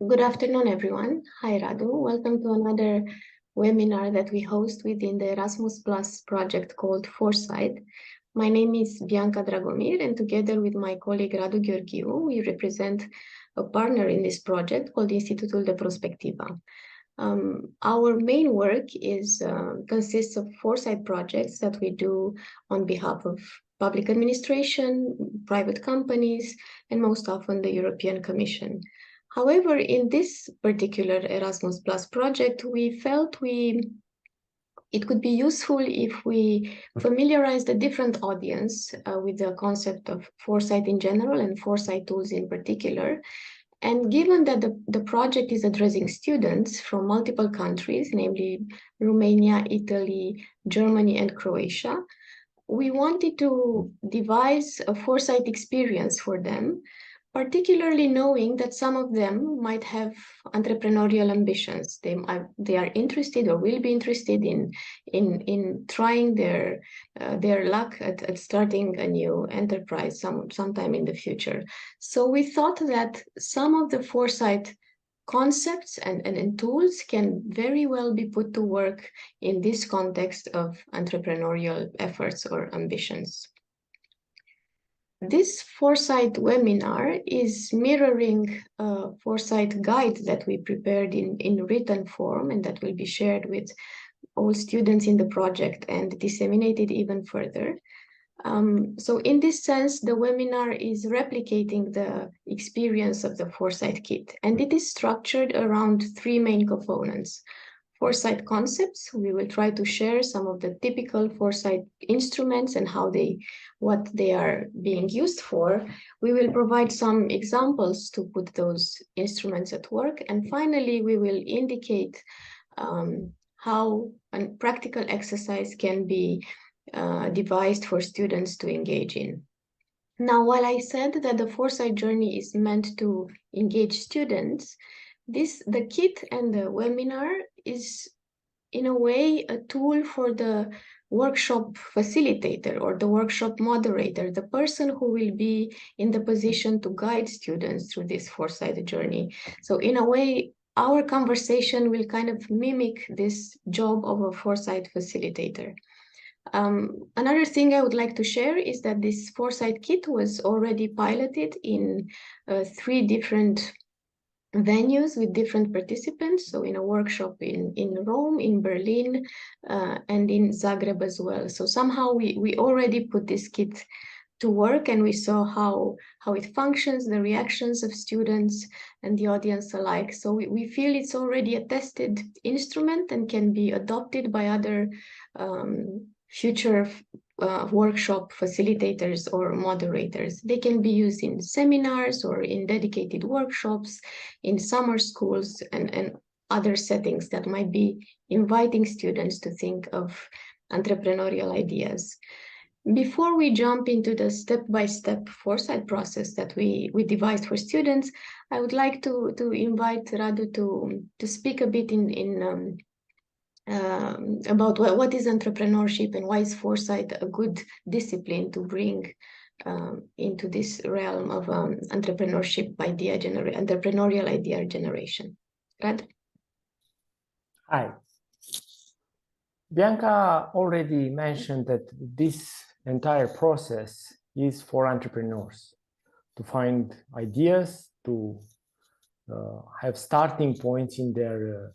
Good afternoon, everyone. Hi, Radu. Welcome to another webinar that we host within the Erasmus Plus project called FOReSiGHT. My name is Bianca Dragomir, and together with my colleague Radu Gheorghiu, we represent a partner in this project called Institutul de Prospectiva. Our main work consists of FOReSiGHT projects that we do on behalf of public administration, private companies, and most often the European Commission. However, in this particular Erasmus Plus project, we felt it could be useful if we familiarize the different audience with the concept of FOReSiGHT in general and FOReSiGHT tools in particular. And given that the project is addressing students from multiple countries, namely Romania, Italy, Germany, and Croatia, we wanted to devise a FOReSiGHT experience for them, particularly knowing that some of them might have entrepreneurial ambitions. They are interested or will be interested in trying their luck at starting a new enterprise sometime in the future. So we thought that some of the FOReSiGHT concepts and tools can very well be put to work in this context of entrepreneurial efforts or ambitions. This FOReSiGHT webinar is mirroring a FOReSiGHT guide that we prepared in written form and that will be shared with all students in the project and disseminated even further. So in this sense, the webinar is replicating the experience of the FOReSiGHT kit, and it is structured around three main components. FOReSiGHT concepts, we will try to share some of the typical FOReSiGHT instruments and what they are being used for. We will provide some examples to put those instruments at work. And finally, we will indicate how a practical exercise can be devised for students to engage in. Now, while I said that the FOReSiGHT journey is meant to engage students, the kit and the webinar is in a way a tool for the workshop facilitator or the workshop moderator, the person who will be in the position to guide students through this FOReSiGHT journey. So in a way, our conversation will kind of mimic this job of a FOReSiGHT facilitator. Another thing I would like to share is that this FOReSiGHT kit was already piloted in 3 different venues with different participants. So in a workshop in Rome, in Berlin, and in Zagreb as well. So somehow we already put this kit to work and we saw how it functions, the reactions of students and the audience alike. So we feel it's already a tested instrument and can be adopted by other future workshop facilitators or moderators. They can be used in seminars or in dedicated workshops, in summer schools and other settings that might be inviting students to think of entrepreneurial ideas. Before we jump into the step-by-step FOReSiGHT process that we devised for students, I would like to invite Radu to speak a bit about what is entrepreneurship and why is FOReSiGHT a good discipline to bring into this realm of entrepreneurship entrepreneurial idea generation. Radu? Hi. Bianca already mentioned that this entire process is for entrepreneurs to find ideas, to have starting points in their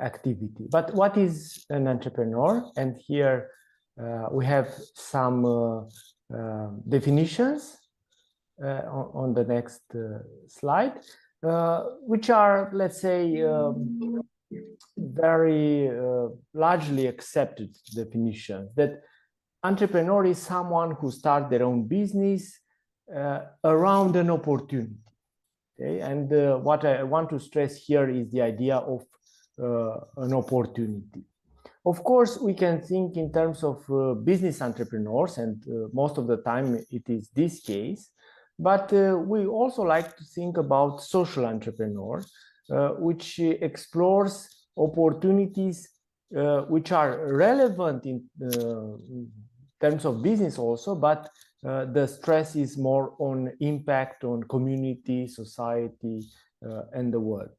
activity. But what is an entrepreneur? And here we have some definitions on the next slide, which are, let's say, very largely accepted definitions. That entrepreneur is someone who starts their own business around an opportunity. Okay? And what I want to stress here is the idea of an opportunity. Of course, we can think in terms of business entrepreneurs, and most of the time it is this case, but we also like to think about social entrepreneurs, which explores opportunities which are relevant in terms of business also, but the stress is more on impact on community, society, and the world.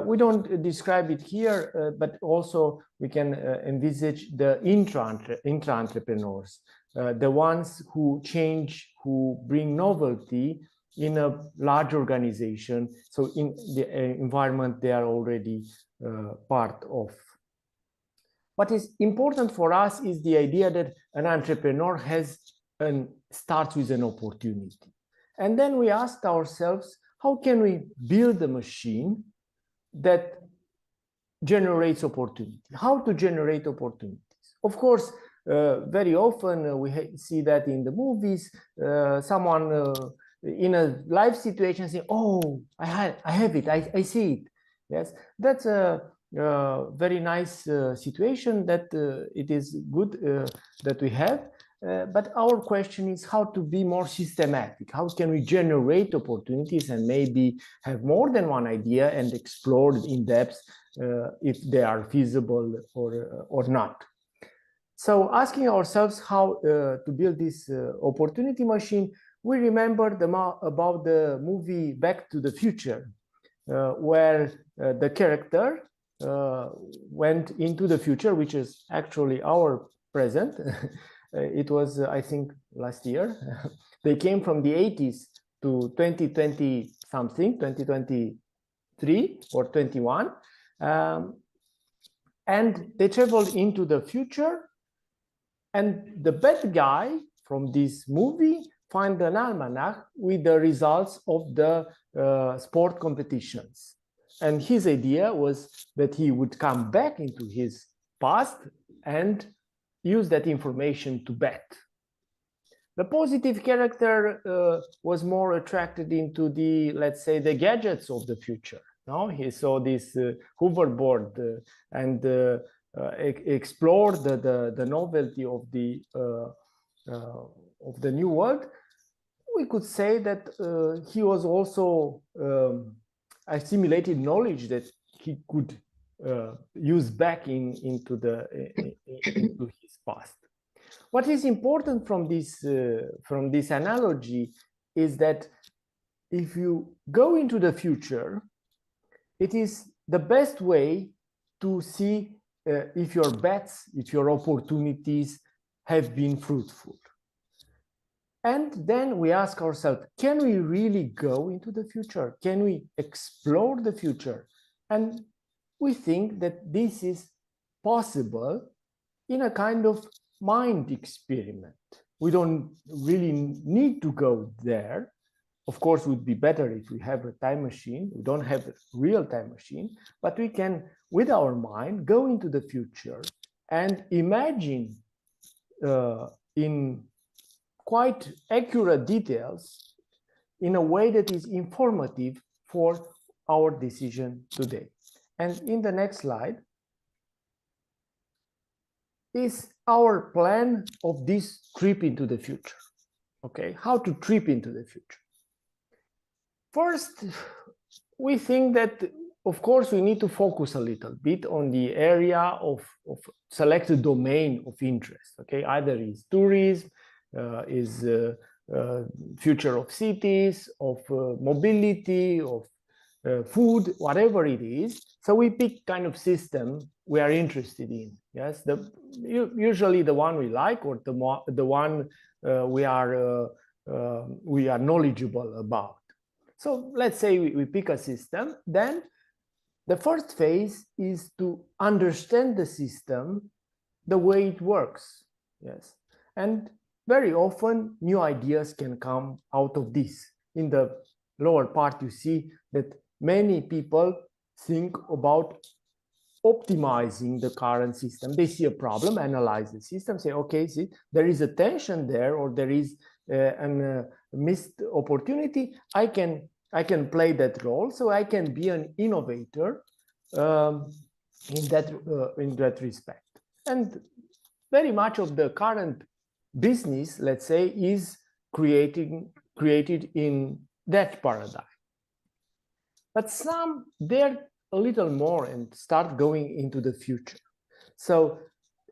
We don't describe it here, but also we can envisage the intra-entrepreneurs, the ones who change, who bring novelty in a large organization, so in the environment they are already part of. What is important for us is the idea that an entrepreneur starts with an opportunity. And then we asked ourselves, how can we build a machine that generates opportunity? How to generate opportunities? Of course, very often we see that in the movies, someone in a life situation saying, oh, I have it, I see it. Yes, that's a very nice situation that it is good that we have. But our question is how to be more systematic. How can we generate opportunities and maybe have more than one idea and explore in depth if they are feasible or not. So asking ourselves how to build this opportunity machine, we remember about the movie Back to the Future, where the character went into the future, which is actually our present. It was, I think, last year. They came from the 80s to 2020 something, 2023 or 21. And they traveled into the future. And the bad guy from this movie find an almanac with the results of the sport competitions. And his idea was that he would come back into his past and use that information to bet. The positive character was more attracted into the, let's say, the gadgets of the future. No? He saw this hoverboard and explored the novelty of the new world. We could say that he was also assimilated knowledge that he could use back into his past. What is important from this analogy is that if you go into the future, it is the best way to see if your bets, if your opportunities have been fruitful. And then we ask ourselves, can we really go into the future? Can we explore the future? And we think that this is possible in a kind of mind experiment. We don't really need to go there. Of course, it would be better if we have a time machine. We don't have a real time machine, but we can, with our mind, go into the future and imagine in quite accurate details in a way that is informative for our decision today. And in the next slide is our plan of this trip into the future. Okay, how to trip into the future. First, we think that, of course, we need to focus a little bit on the area of selected domain of interest. Okay, either is tourism, is future of cities, of mobility, of food, whatever it is. So we pick kind of system we are interested in. Yes, usually the one we like or the one we are knowledgeable about. So let's say we pick a system. Then the first phase is to understand the system, the way it works. Yes, and very often new ideas can come out of this. In the lower part, you see that many people think about optimizing the current system. They see a problem, analyze the system, say, okay, see, there is a tension there, or there is a missed opportunity. I can play that role, so I can be an innovator in that respect. And very much of the current business, let's say, is created in that paradigm. But some dare a little more and start going into the future. So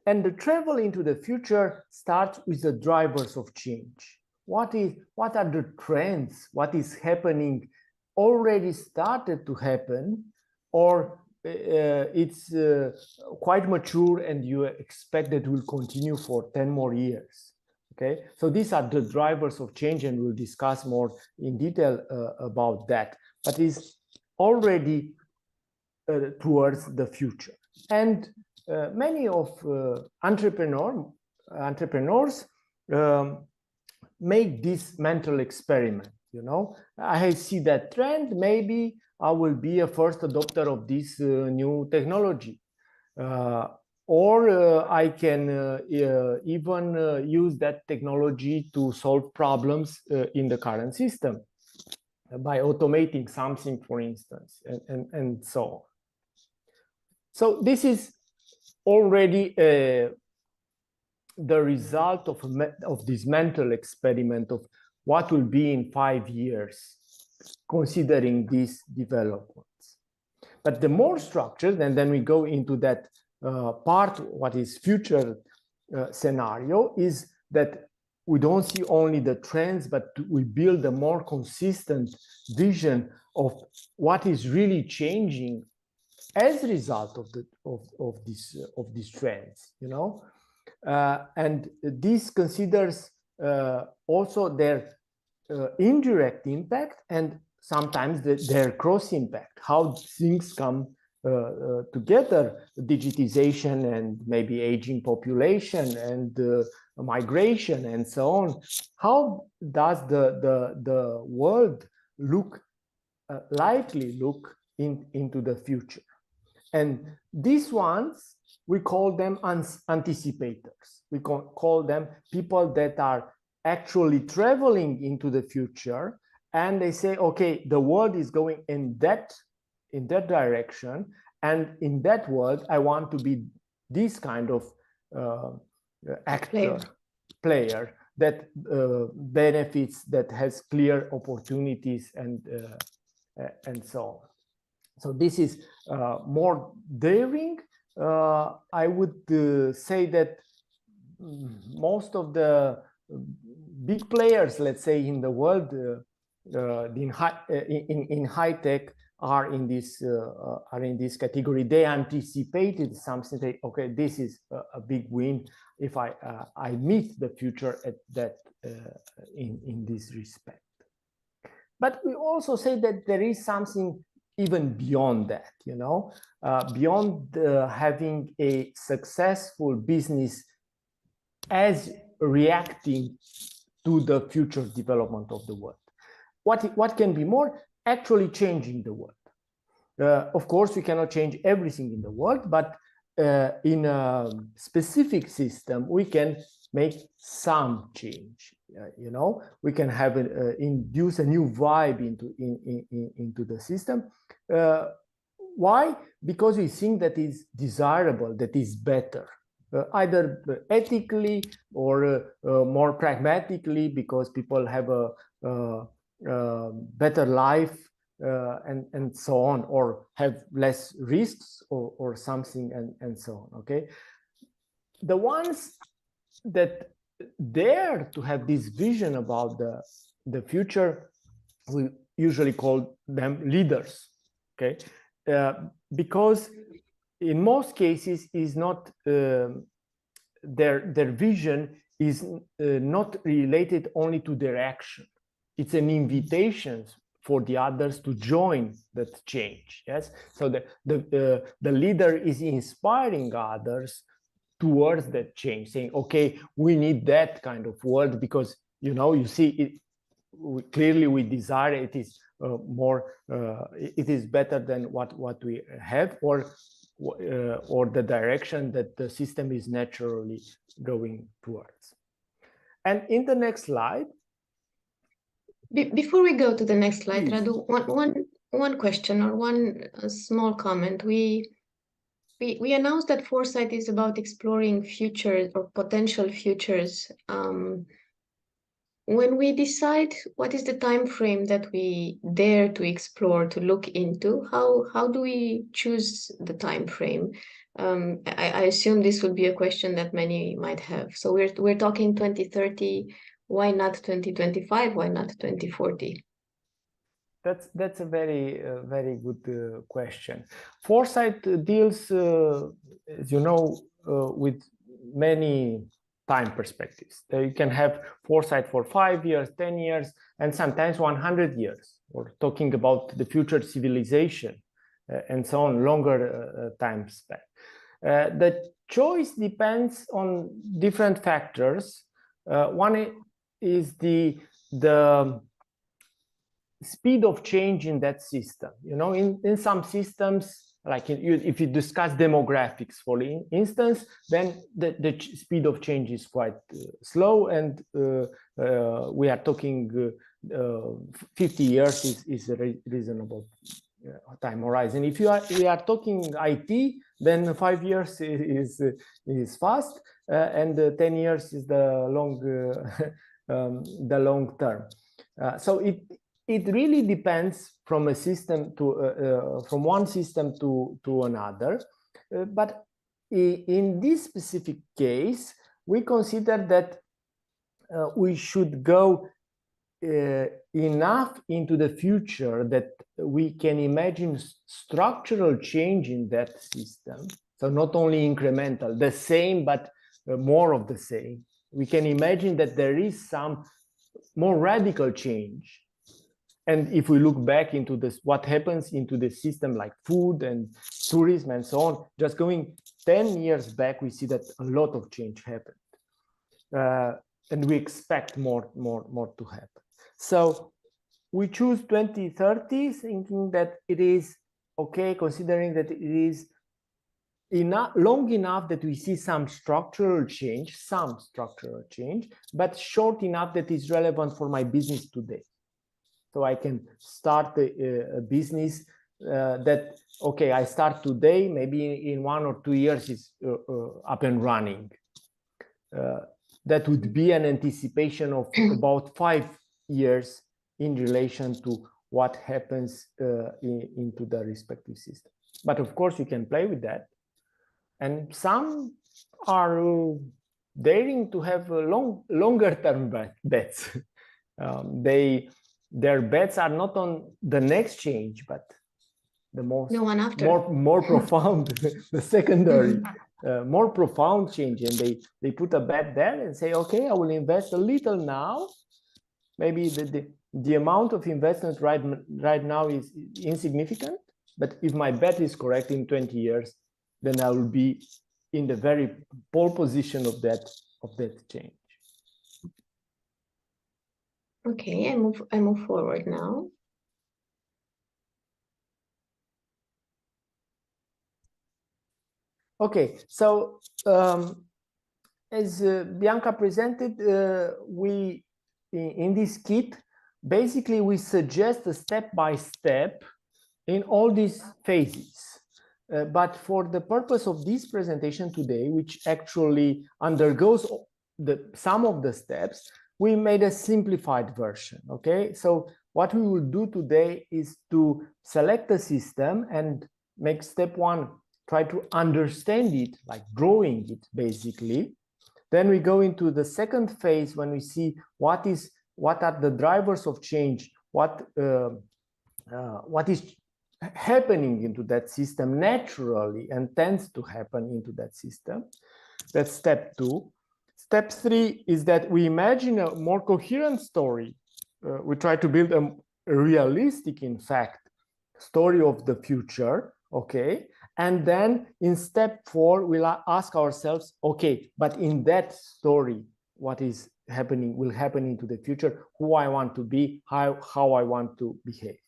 And the travel into the future starts with the drivers of change. What are the trends? What is happening already started to happen, or it's quite mature and you expect that it will continue for 10 more years. Okay, so these are the drivers of change, and we'll discuss more in detail about that. But it's already towards the future. And many of entrepreneurs make this mental experiment. You know, I see that trend. Maybe I will be a first adopter of this new technology. Or I can even use that technology to solve problems in the current system by automating something, for instance, and so on. So this is already the result of this mental experiment of what will be in 5 years, considering these developments. But the more structured, and then we go into that part, what is future scenario, is that we don't see only the trends, but we build a more consistent vision of what is really changing as a result of these trends, you know. And this considers also their indirect impact and sometimes their cross impact, how things come together, digitization and maybe aging population and migration and so on. How does the world look likely look into the future? And these ones, we call them anticipators. We call them people that are actually traveling into the future, and they say, okay, the world is going in that direction, and in that world, I want to be this kind of actor, player that benefits, that has clear opportunities, and so on. So this is more daring. I would say that most of the big players, let's say, in the world in high tech are in this category. They anticipated something. They, okay, this is a big win if I meet the future at that in this respect. But we also say that there is something even beyond that, you know, beyond having a successful business as reacting to the future development of the world. What can be more? Actually changing the world. Of course, we cannot change everything in the world, but in a specific system, we can make some change. You know, we can have induce a new vibe into the system. Why? Because we think that is desirable, that is better, either ethically or more pragmatically, because people have a better life and so on, or have less risks or something and so on. Okay, the ones that dare to have this vision about the future, we usually call them leaders. Okay, because in most cases is not their vision is not related only to their action. It's an invitation for the others to join that change. Yes, so the leader is inspiring others towards that change, saying, okay, we need that kind of world because, you know, you see it clearly, we desire it is more it is better than what we have, or the direction that the system is naturally going towards. And in the next slide, before we go to the next slide, please. Radu, one question or one small comment. We announced that FOReSiGHT is about exploring futures or potential futures. When we decide what is the time frame that we dare to explore, to look into, how do we choose the time frame? I assume this would be a question that many might have. So we're talking 2030. Why not 2025? Why not 2040? That's a very good question. FOReSiGHT deals, as you know, with many time perspectives. You can have FOReSiGHT for 5 years, 10 years, and sometimes 100 years. We're talking about the future civilization and so on, longer time span. The choice depends on different factors. One is the speed of change in that system. You know, in some systems, like if you discuss demographics, for instance, then the speed of change is quite slow, and we are talking 50 years is a reasonable time horizon. If we are talking IT, then 5 years is fast, and 10 years is the long term. So it really depends from a system to from one system to another, but in this specific case, we consider that we should go enough into the future that we can imagine structural change in that system. So not only incremental, the same, but more of the same. We can imagine that there is some more radical change. And if we look back into this, what happens into the system like food and tourism and so on, just going 10 years back, we see that a lot of change happened. And we expect more to happen. So we choose 2030 thinking that it is okay, considering that it is long enough that we see some structural change, but short enough that is relevant for my business today. So I can start a business that, okay, I start today, maybe in 1 or 2 years it's up and running. That would be an anticipation of about 5 years in relation to what happens into the respective system. But of course, you can play with that. And some are daring to have longer term bets. Their bets are not on the next change, but the more profound, the secondary, more profound change. And they put a bet there and say, okay, I will invest a little now. Maybe the amount of investment right now is insignificant, but if my bet is correct in 20 years, then I will be in the very pole position of that change. Okay, I move forward now. Okay, so as Bianca presented, we in this kit, basically we suggest a step-by-step in all these phases. But for the purpose of this presentation today, which actually undergoes some of the steps, we made a simplified version, okay? So what we will do today is to select a system and make step 1, try to understand it, like drawing it basically. Then we go into the second phase when we see what are the drivers of change, what is happening into that system naturally and tends to happen into that system. That's step 2. Step 3 is that we imagine a more coherent story. We try to build a realistic, in fact, story of the future, okay? And then in step 4, we'll ask ourselves, okay, but in that story, what is happening will happen into the future, who I want to be, how I want to behave.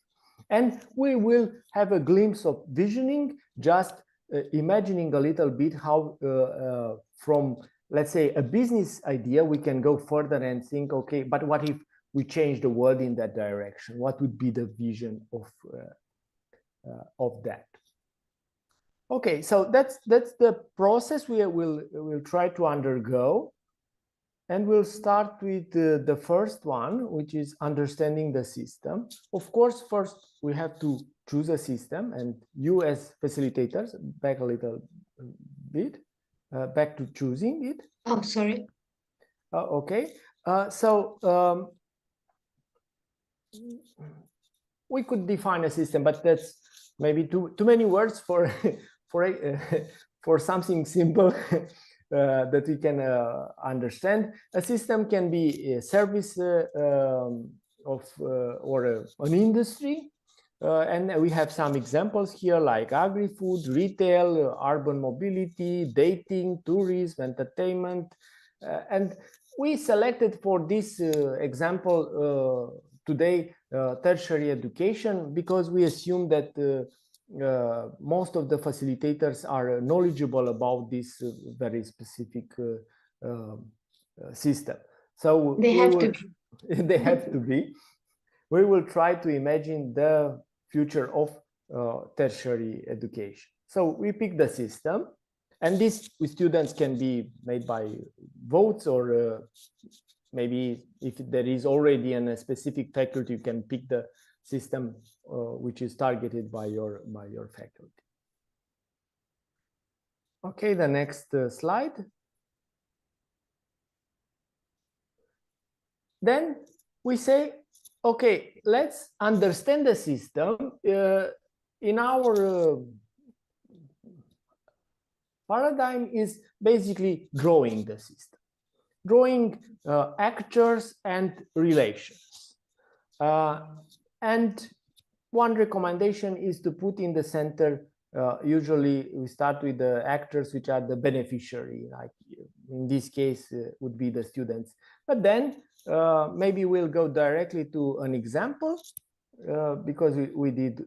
And we will have a glimpse of visioning, just imagining a little bit how from, let's say, a business idea, we can go further and think, okay, but what if we change the world in that direction? What would be the vision of that? Okay, so that's the process we'll try to undergo. And we'll start with the first one, which is understanding the system. Of course, first we have to choose a system, and you as facilitators, back a little bit. Back to choosing it. Oh, sorry. Okay. We could define a system, but that's maybe too many words for for something simple that we can understand. A system can be a service of or an industry, and we have some examples here like agri-food, retail, urban mobility, dating, tourism, entertainment, and we selected for this example today tertiary education because we assume that most of the facilitators are knowledgeable about this very specific system. So They have to they have to be. We will try to imagine the future of tertiary education. So we pick the system, and this with students can be made by votes, or maybe if there is already a specific faculty, you can pick the system which is targeted by your faculty. Okay, the next slide. Then we say, okay, let's understand the system in our paradigm is basically drawing the system, drawing actors and relations. And one recommendation is to put in the center, usually we start with the actors which are the beneficiary, like in this case would be the students. But then maybe we'll go directly to an example because we did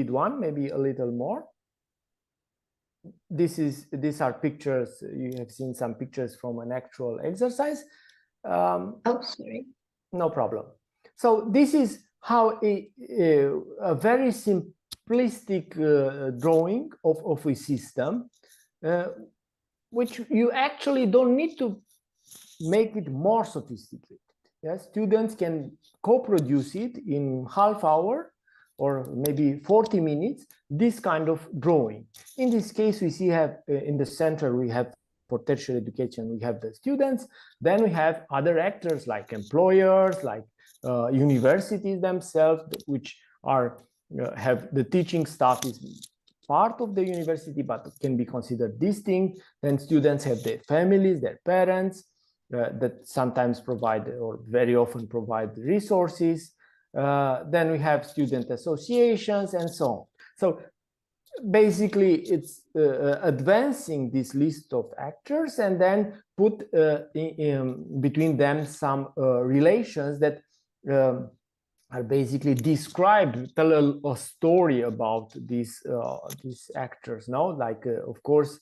one, maybe a little more. These are pictures. You have seen some pictures from an actual exercise. Oh, sorry. No problem. So this is how a very simplistic drawing of a system, which you actually don't need to make it more sophisticated. Yes, students can co-produce it in half hour or maybe 40 minutes, this kind of drawing. In this case, we see in the center, we have for tertiary education, we have the students. Then we have other actors like employers, like universities themselves, which are have the teaching staff is part of the university, but can be considered distinct. Then students have their families, their parents, that sometimes provide or very often provide resources. Then we have student associations and so on. So basically, it's advancing this list of actors and then put between them some relations that are basically described, tell a story about these actors. No, like of course,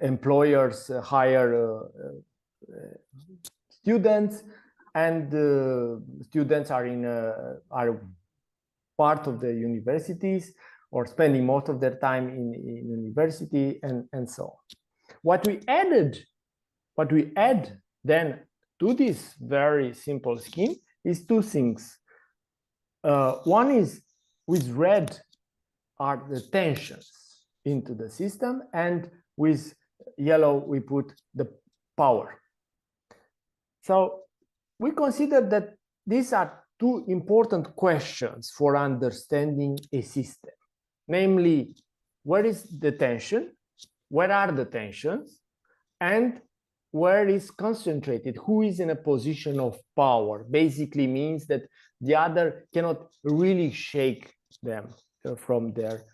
employers hire students, and students are part of the universities or spending most of their time in university and so on. What we add then to this very simple scheme is two things. One is with red are the tensions into the system, and with yellow we put the power. So we consider that these are two important questions for understanding a system, namely, where is the tension, where are the tensions, and where is concentrated, who is in a position of power. Basically means that the other cannot really shake them from their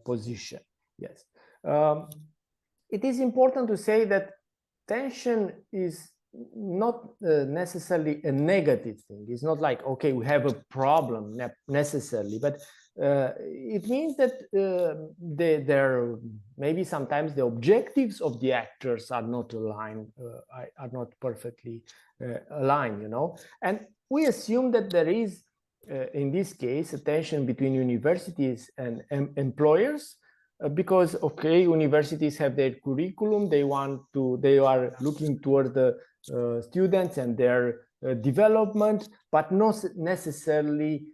position. Yes. It is important to say that tension is not necessarily a negative thing. It's not like, okay, we have a problem necessarily, but it means that there maybe sometimes the objectives of the actors are not aligned, are not perfectly aligned, you know. And we assume that there is, in this case, a tension between universities and employers, because okay, universities have their curriculum, they are looking toward the students and their development, but not necessarily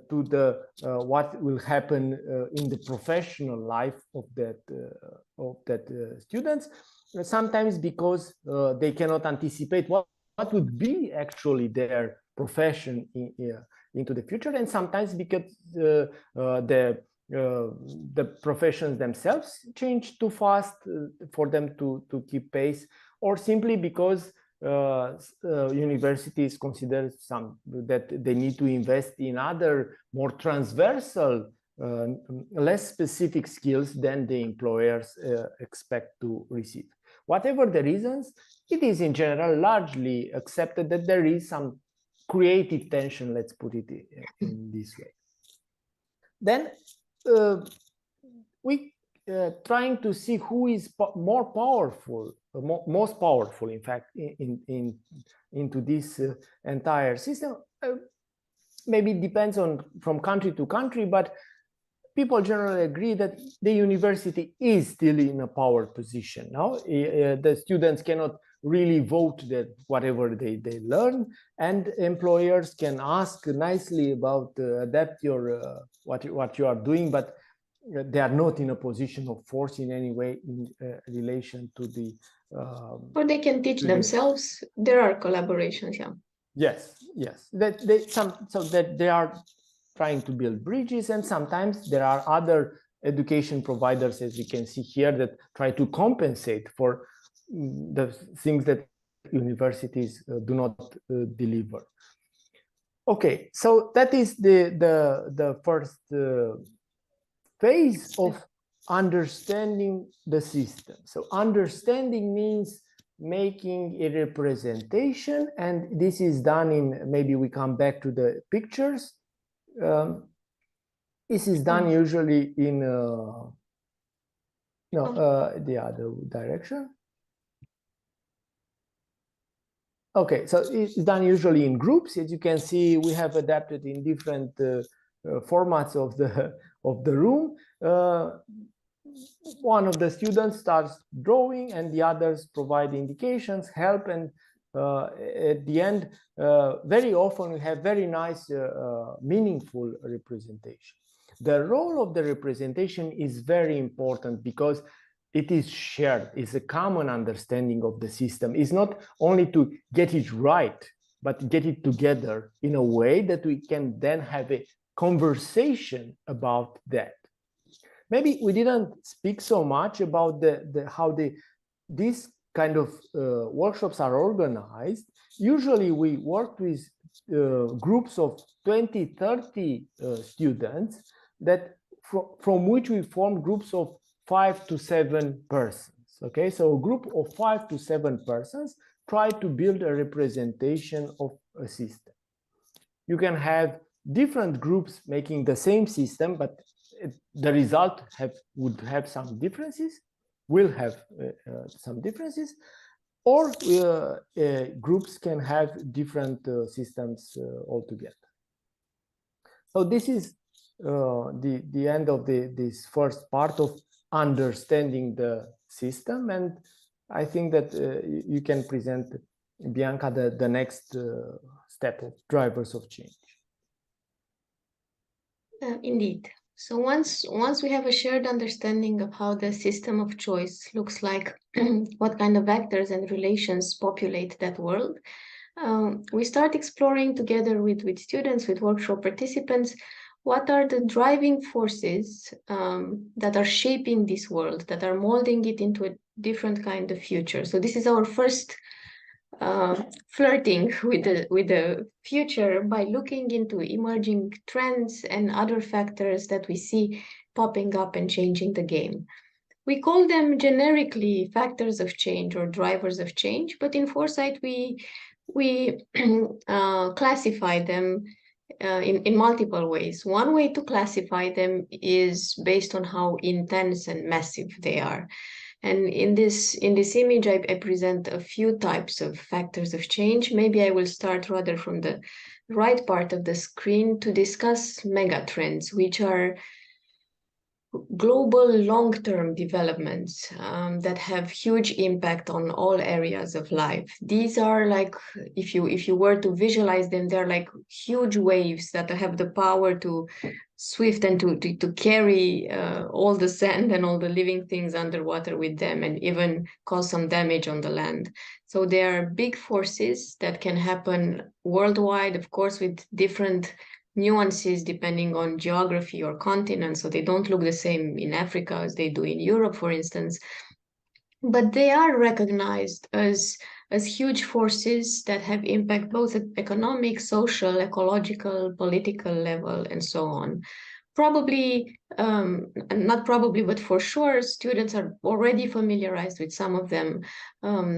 to the what will happen in the professional life of that students. Sometimes because they cannot anticipate what would be actually their profession into the future, and sometimes because the professions themselves change too fast for them to keep pace, or simply because universities consider that they need to invest in other more transversal, less specific skills than the employers expect to receive. Whatever the reasons, it is in general largely accepted that there is some creative tension, let's put it in this way. Then we trying to see who is more powerful, most powerful, in fact, into this entire system. Maybe it depends on from country to country, but people generally agree that the university is still in a power position. Now, the students cannot really vote that whatever they learn, and employers can ask nicely about adapt your what you are doing, but they are not in a position of force in any way in relation to the. Or they can teach themselves. There are collaborations, yeah. Yes, yes. So that they are trying to build bridges, and sometimes there are other education providers, as we can see here, that try to compensate for the things that universities do not deliver. Okay, so that is the first phase of understanding the system. So understanding means making a representation, and this is done in, maybe we come back to the pictures. This is done usually in the other direction. Okay, so it's done usually in groups. As you can see, we have adapted in different formats of the room. One of the students starts drawing, and the others provide indications, help, and at the end, very often we have very nice, meaningful representation. The role of the representation is very important because it is shared. It's a common understanding of the system. It's not only to get it right, but get it together in a way that we can then have a conversation about that. Maybe we didn't speak so much about how these kind of workshops are organized. Usually we work with groups of 20, 30 students that from which we form groups of 5 to 7 persons. Okay, so a group of 5 to 7 persons try to build a representation of a system. You can have different groups making the same system, but the result would have some differences, will have some differences, or groups can have different systems altogether. So this is the end of this first part of understanding the system, and I think that you can present, Bianca, the next step of drivers of change. Indeed. So once we have a shared understanding of how the system of choice looks like, what kind of actors and relations populate that world, we start exploring together with students, with workshop participants, what are the driving forces that are shaping this world, that are molding it into a different kind of future. So this is our first flirting with the future by looking into emerging trends and other factors that we see popping up and changing the game. We call them generically factors of change or drivers of change, but in FOReSiGHT we classify them in multiple ways. One way to classify them is based on how intense and massive they are. And in this image, I present a few types of factors of change. Maybe I will start rather from the right part of the screen to discuss mega trends, which are global long-term developments that have huge impact on all areas of life. These are like, if you were to visualize them, they're like huge waves that have the power to swift and to carry all the sand and all the living things underwater with them, and even cause some damage on the land. So they are big forces that can happen worldwide, of course, with different nuances depending on geography or continent. So they don't look the same in Africa as they do in Europe, for instance. But they are recognized as huge forces that have impact both at economic, social, ecological, political level, and so on. Probably, not probably, but for sure, students are already familiarized with some of them,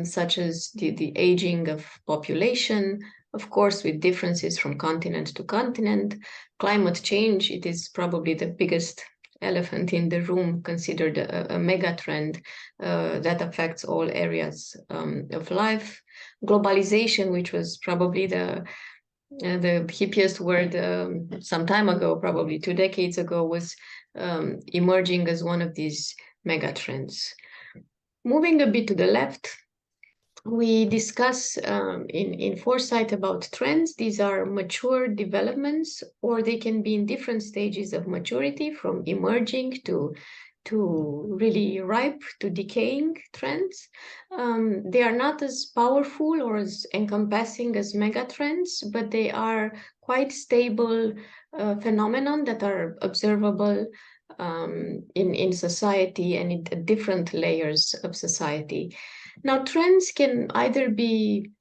such as the aging of population, of course, with differences from continent to continent. Climate change, it is probably the biggest elephant in the room, considered a mega trend that affects all areas of life. Globalization, which was probably the hippiest word some time ago, probably 2 decades ago, was emerging as one of these mega trends. Moving a bit to the left, we discuss in FOReSiGHT about trends. These are mature developments, or they can be in different stages of maturity, from emerging to really ripe to decaying trends. They are not as powerful or as encompassing as mega trends, but they are quite stable phenomenon that are observable in society and in different layers of society. Now, trends can either be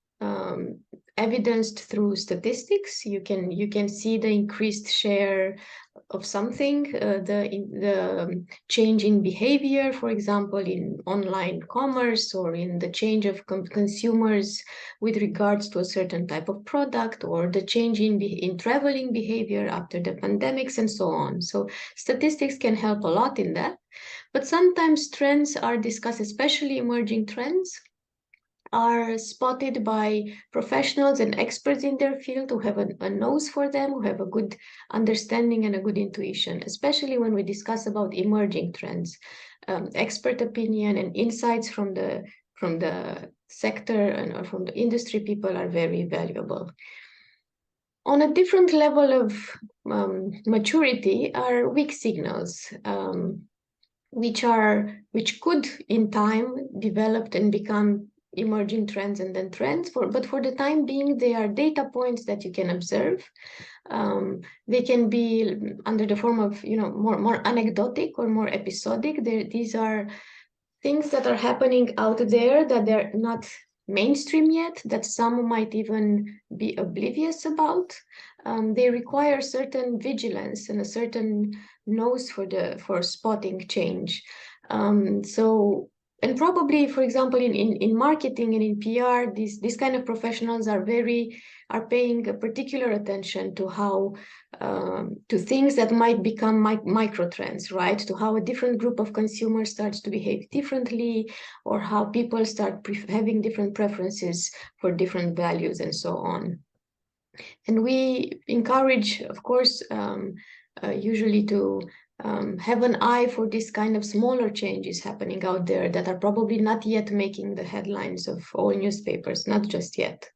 evidenced through statistics. You can see the increased share of something, the change in behavior, for example, in online commerce, or in the change of consumers with regards to a certain type of product, or the change in traveling behavior after the pandemics, and so on. So statistics can help a lot in that. But sometimes trends are discussed, especially emerging trends, are spotted by professionals and experts in their field who have a nose for them, who have a good understanding and a good intuition, especially when we discuss about emerging trends. Expert opinion and insights from the sector or from the industry people are very valuable. On a different level of maturity are weak signals, which could in time develop and become emerging trends and then trends. But for the time being, they are data points that you can observe. They can be under the form of more anecdotic or more episodic. These are things that are happening out there that they're not mainstream yet, that some might even be oblivious about. They require certain vigilance and a certain nose for spotting change. And probably, for example, in marketing and in PR, these kind of professionals are paying a particular attention to how to things that might become micro trends, right? To how a different group of consumers starts to behave differently, or how people start having different preferences for different values, and so on. And we encourage, of course, usually to have an eye for this kind of smaller changes happening out there that are probably not yet making the headlines of all newspapers, not just yet.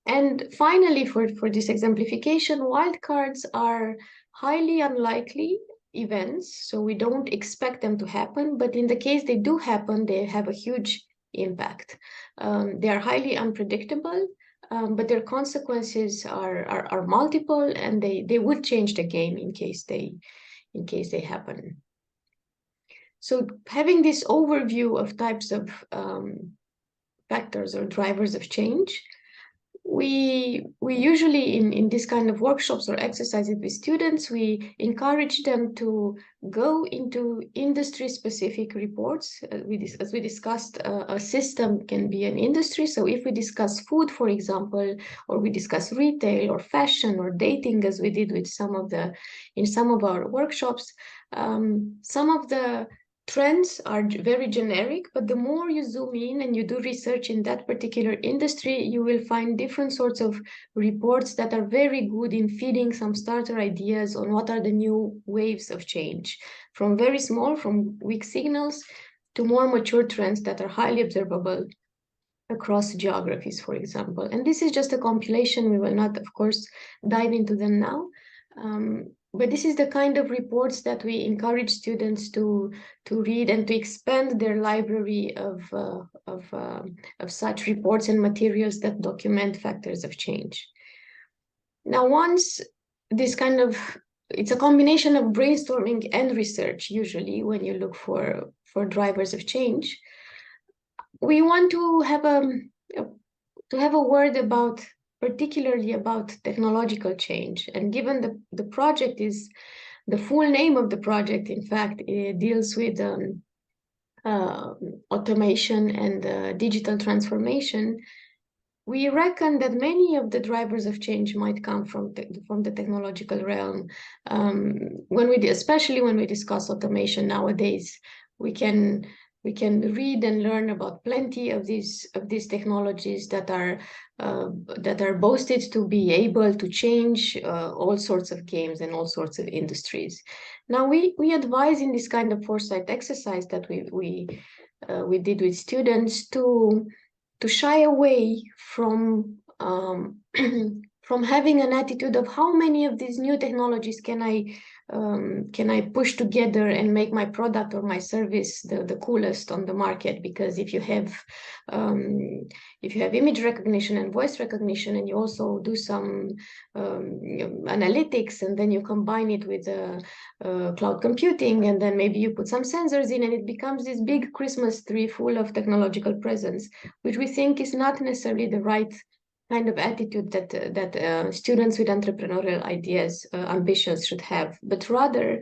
And finally, for this exemplification, wildcards are highly unlikely events, so we don't expect them to happen, but in the case they do happen, they have a huge impact. They are highly unpredictable, but their consequences are multiple, and they would change the game in case they happen. So having this overview of types of factors or drivers of change, we usually in this kind of workshops or exercises with students, we encourage them to go into industry-specific reports. As we discussed, a system can be an industry. So if we discuss food, for example, or we discuss retail or fashion or dating, as we did with in some of our workshops, some of the trends are very generic, but the more you zoom in and you do research in that particular industry, you will find different sorts of reports that are very good in feeding some starter ideas on what are the new waves of change, from very small, from weak signals, to more mature trends that are highly observable across geographies, for example. And this is just a compilation. We will not, of course, dive into them now. But this is the kind of reports that we encourage students to read and to expand their library of such reports and materials that document factors of change. Now, once this kind of, it's a combination of brainstorming and research, usually, when you look for drivers of change. We want to have a word about, particularly about technological change. And given the project is, the full name of the project, in fact, it deals with automation and digital transformation, we reckon that many of the drivers of change might come from the technological realm. Especially when we discuss automation nowadays, we can read and learn about plenty of these technologies that are boasted to be able to change all sorts of games and all sorts of industries. Now we advise in this kind of foresight exercise that we did with students to shy away from from having an attitude of how many of these new technologies can I push together and make my product or my service the coolest on the market. Because if you have image recognition and voice recognition, and you also do some analytics, and then you combine it with cloud computing, and then maybe you put some sensors in, and it becomes this big Christmas tree full of technological presence, which we think is not necessarily the right kind of attitude that students with entrepreneurial ideas, ambitions should have. But rather,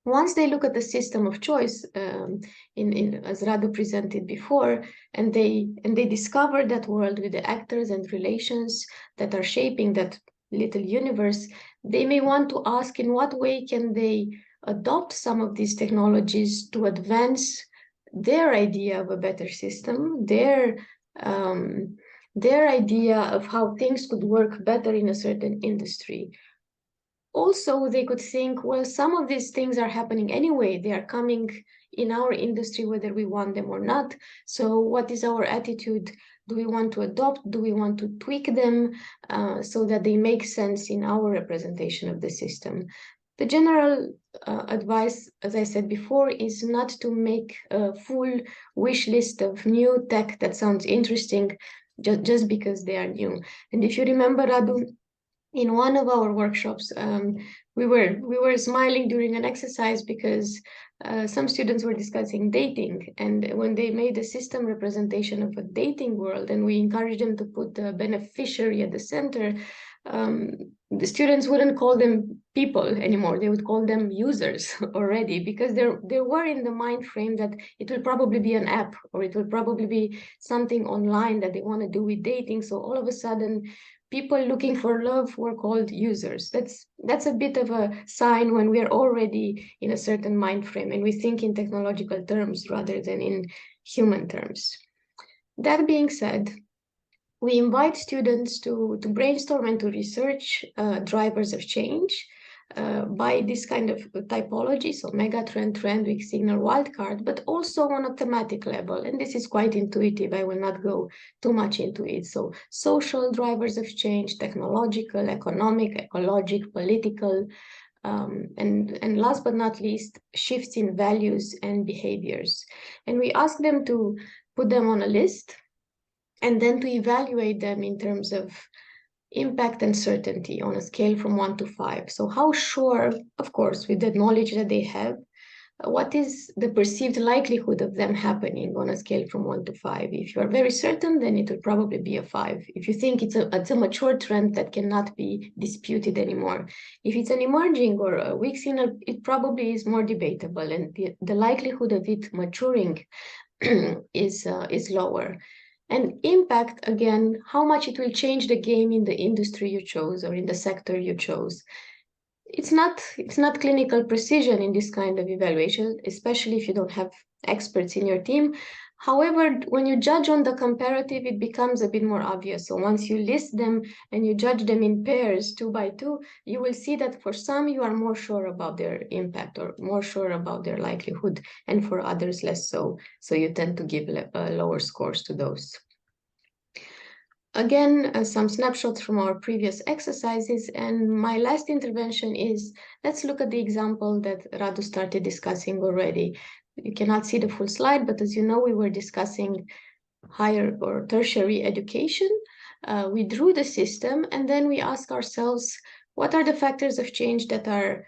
once they look at the system of choice, as Radu presented before, and they discover that world with the actors and relations that are shaping that little universe, they may want to ask in what way can they adopt some of these technologies to advance their idea of a better system, their idea of how things could work better in a certain industry. Also, they could think, well, some of these things are happening anyway. They are coming in our industry, whether we want them or not. So what is our attitude? Do we want to adopt? Do we want to tweak them so that they make sense in our representation of the system? The general advice, as I said before, is not to make a full wish list of new tech that sounds interesting just because they are new. And if you remember, Radu, in one of our workshops, we were smiling during an exercise because some students were discussing dating, and when they made a system representation of a dating world, and we encouraged them to put the beneficiary at the center, the students wouldn't call them people anymore. They would call them users already, because they were in the mind frame that it will probably be an app, or it will probably be something online that they want to do with dating. So all of a sudden, people looking for love were called users. That's a bit of a sign when we are already in a certain mind frame and we think in technological terms rather than in human terms. That being said, we invite students to brainstorm and to research drivers of change by this kind of typology, so megatrend, trend, weak signal, wildcard, but also on a thematic level. And this is quite intuitive. I will not go too much into it. So social drivers of change, technological, economic, ecologic, political, and last but not least, shifts in values and behaviors. And we ask them to put them on a list, and then to evaluate them in terms of impact and certainty on a scale from 1 to 5. So how sure, of course, with the knowledge that they have, what is the perceived likelihood of them happening on a scale from 1 to 5? If you are very certain, then it will probably be a 5. If you think it's a mature trend that cannot be disputed anymore. If it's an emerging or a weak signal, it probably is more debatable, and the likelihood of it maturing is lower. And impact, again, how much it will change the game in the industry you chose or in the sector you chose. it's not clinical precision in this kind of evaluation, especially if you don't have experts in your team. However, when you judge on the comparative, it becomes a bit more obvious. So once you list them and you judge them in pairs, 2 by 2, you will see that for some you are more sure about their impact or more sure about their likelihood, and for others less so. So you tend to give lower scores to those. Again, some snapshots from our previous exercises, and my last intervention is, let's look at the example that Radu started discussing already. You cannot see the full slide, but as you know, we were discussing higher or tertiary education. We drew the system, and then we ask ourselves, what are the factors of change that are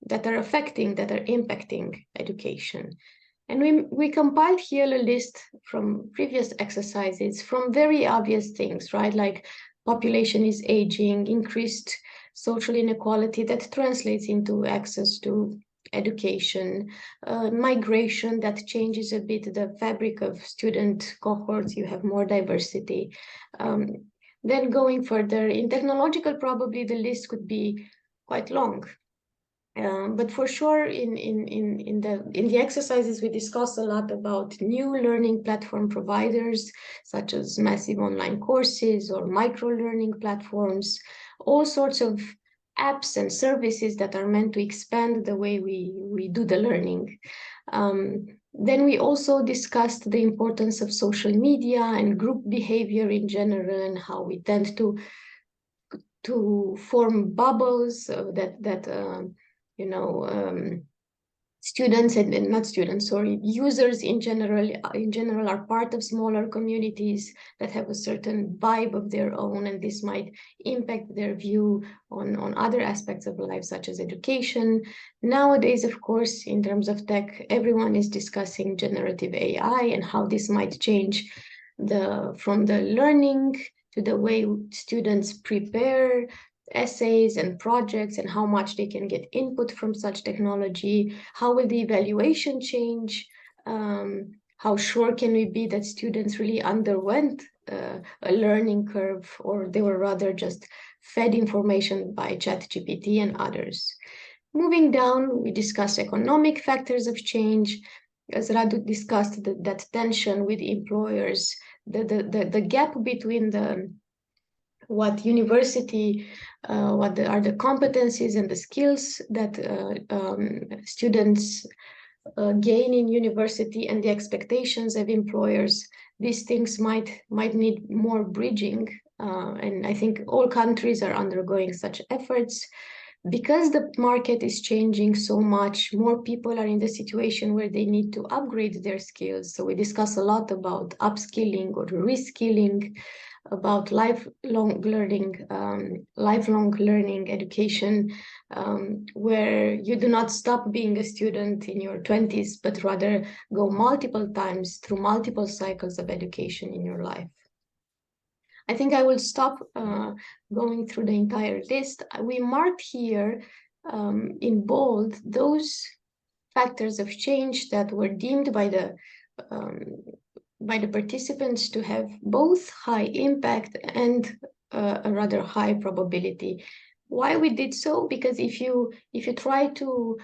affecting, that are impacting education? And we compiled here a list from previous exercises from very obvious things, right? Like population is aging, increased social inequality that translates into access to education, migration that changes a bit the fabric of student cohorts, you have more diversity. Then going further, in technological, probably the list could be quite long. But for sure, in the exercises, we discuss a lot about new learning platform providers, such as massive online courses or micro-learning platforms, all sorts of apps and services that are meant to expand the way we do the learning. Then we also discussed the importance of social media and group behavior in general, and how we tend to form bubbles that students and not students, sorry, users in general are part of smaller communities that have a certain vibe of their own, and this might impact their view on other aspects of life, such as education. Nowadays, of course, in terms of tech, everyone is discussing generative AI and how this might change from the learning to the way students prepare essays and projects, and how much they can get input from such technology. How will the evaluation change? How sure can we be that students really underwent a learning curve, or they were rather just fed information by ChatGPT and others? Moving down, we discuss economic factors of change. As Radu discussed, that tension with employers, the gap between what university, what are the competencies and the skills that students gain in university, and the expectations of employers. These things might need more bridging, and I think all countries are undergoing such efforts. Because the market is changing so much, more people are in the situation where they need to upgrade their skills. So we discuss a lot about upskilling or reskilling, about lifelong learning education, where you do not stop being a student in your 20s, but rather go multiple times through multiple cycles of education in your life. I think I will stop going through the entire list. We marked here in bold those factors of change that were deemed by the participants to have both high impact and a rather high probability. Why we did so? Because if you try to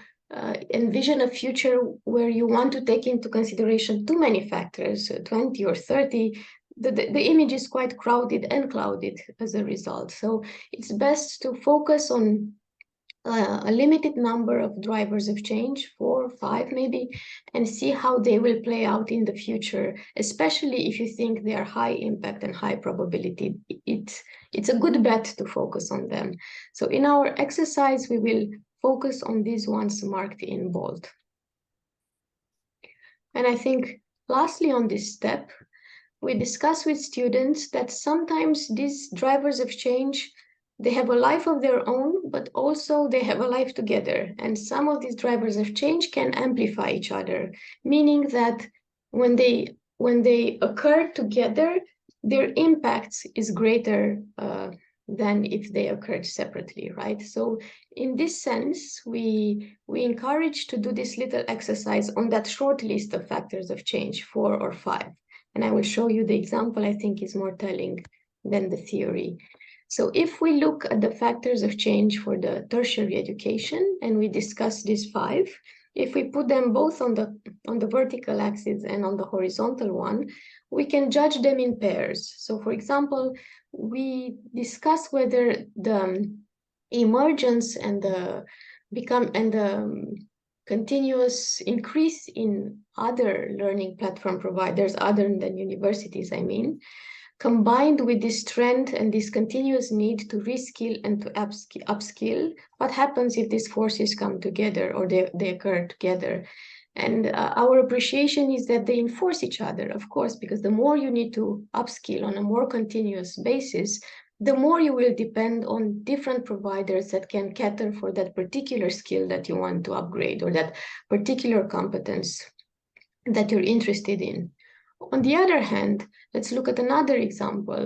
envision a future where you want to take into consideration too many factors, 20 or 30, the image is quite crowded and clouded as a result. So it's best to focus on a limited number of drivers of change, 4 or 5 maybe, and see how they will play out in the future, especially if you think they are high impact and high probability. It's a good bet to focus on them. So in our exercise, we will focus on these ones marked in bold. And I think lastly on this step, we discuss with students that sometimes these drivers of change, they have a life of their own, but also they have a life together. And some of these drivers of change can amplify each other, meaning that when they occur together, their impact is greater than if they occurred separately, right? So in this sense, we encourage to do this little exercise on that short list of factors of change, 4 or 5. And I will show you the example I think is more telling than the theory. So if we look at the factors of change for the tertiary education, and we discuss these 5, if we put them both on the vertical axis and on the horizontal one, we can judge them in pairs. So for example, we discuss whether the emergence and the continuous increase in other learning platform providers other than universities, combined with this trend and this continuous need to reskill and to upskill, what happens if these forces come together or they occur together? And our appreciation is that they enforce each other, of course, because the more you need to upskill on a more continuous basis, the more you will depend on different providers that can cater for that particular skill that you want to upgrade or that particular competence that you're interested in. On the other hand, let's look at another example.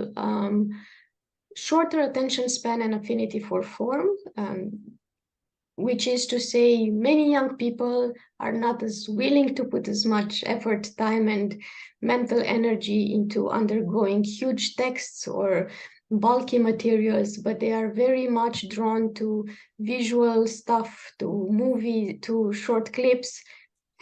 Shorter attention span and affinity for form, which is to say many young people are not as willing to put as much effort, time, and mental energy into undergoing huge texts or bulky materials, but they are very much drawn to visual stuff, to movie, to short clips,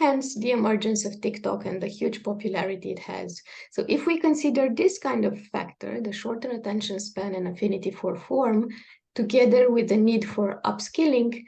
hence the emergence of TikTok and the huge popularity it has. So if we consider this kind of factor, the shorter attention span and affinity for form, together with the need for upskilling,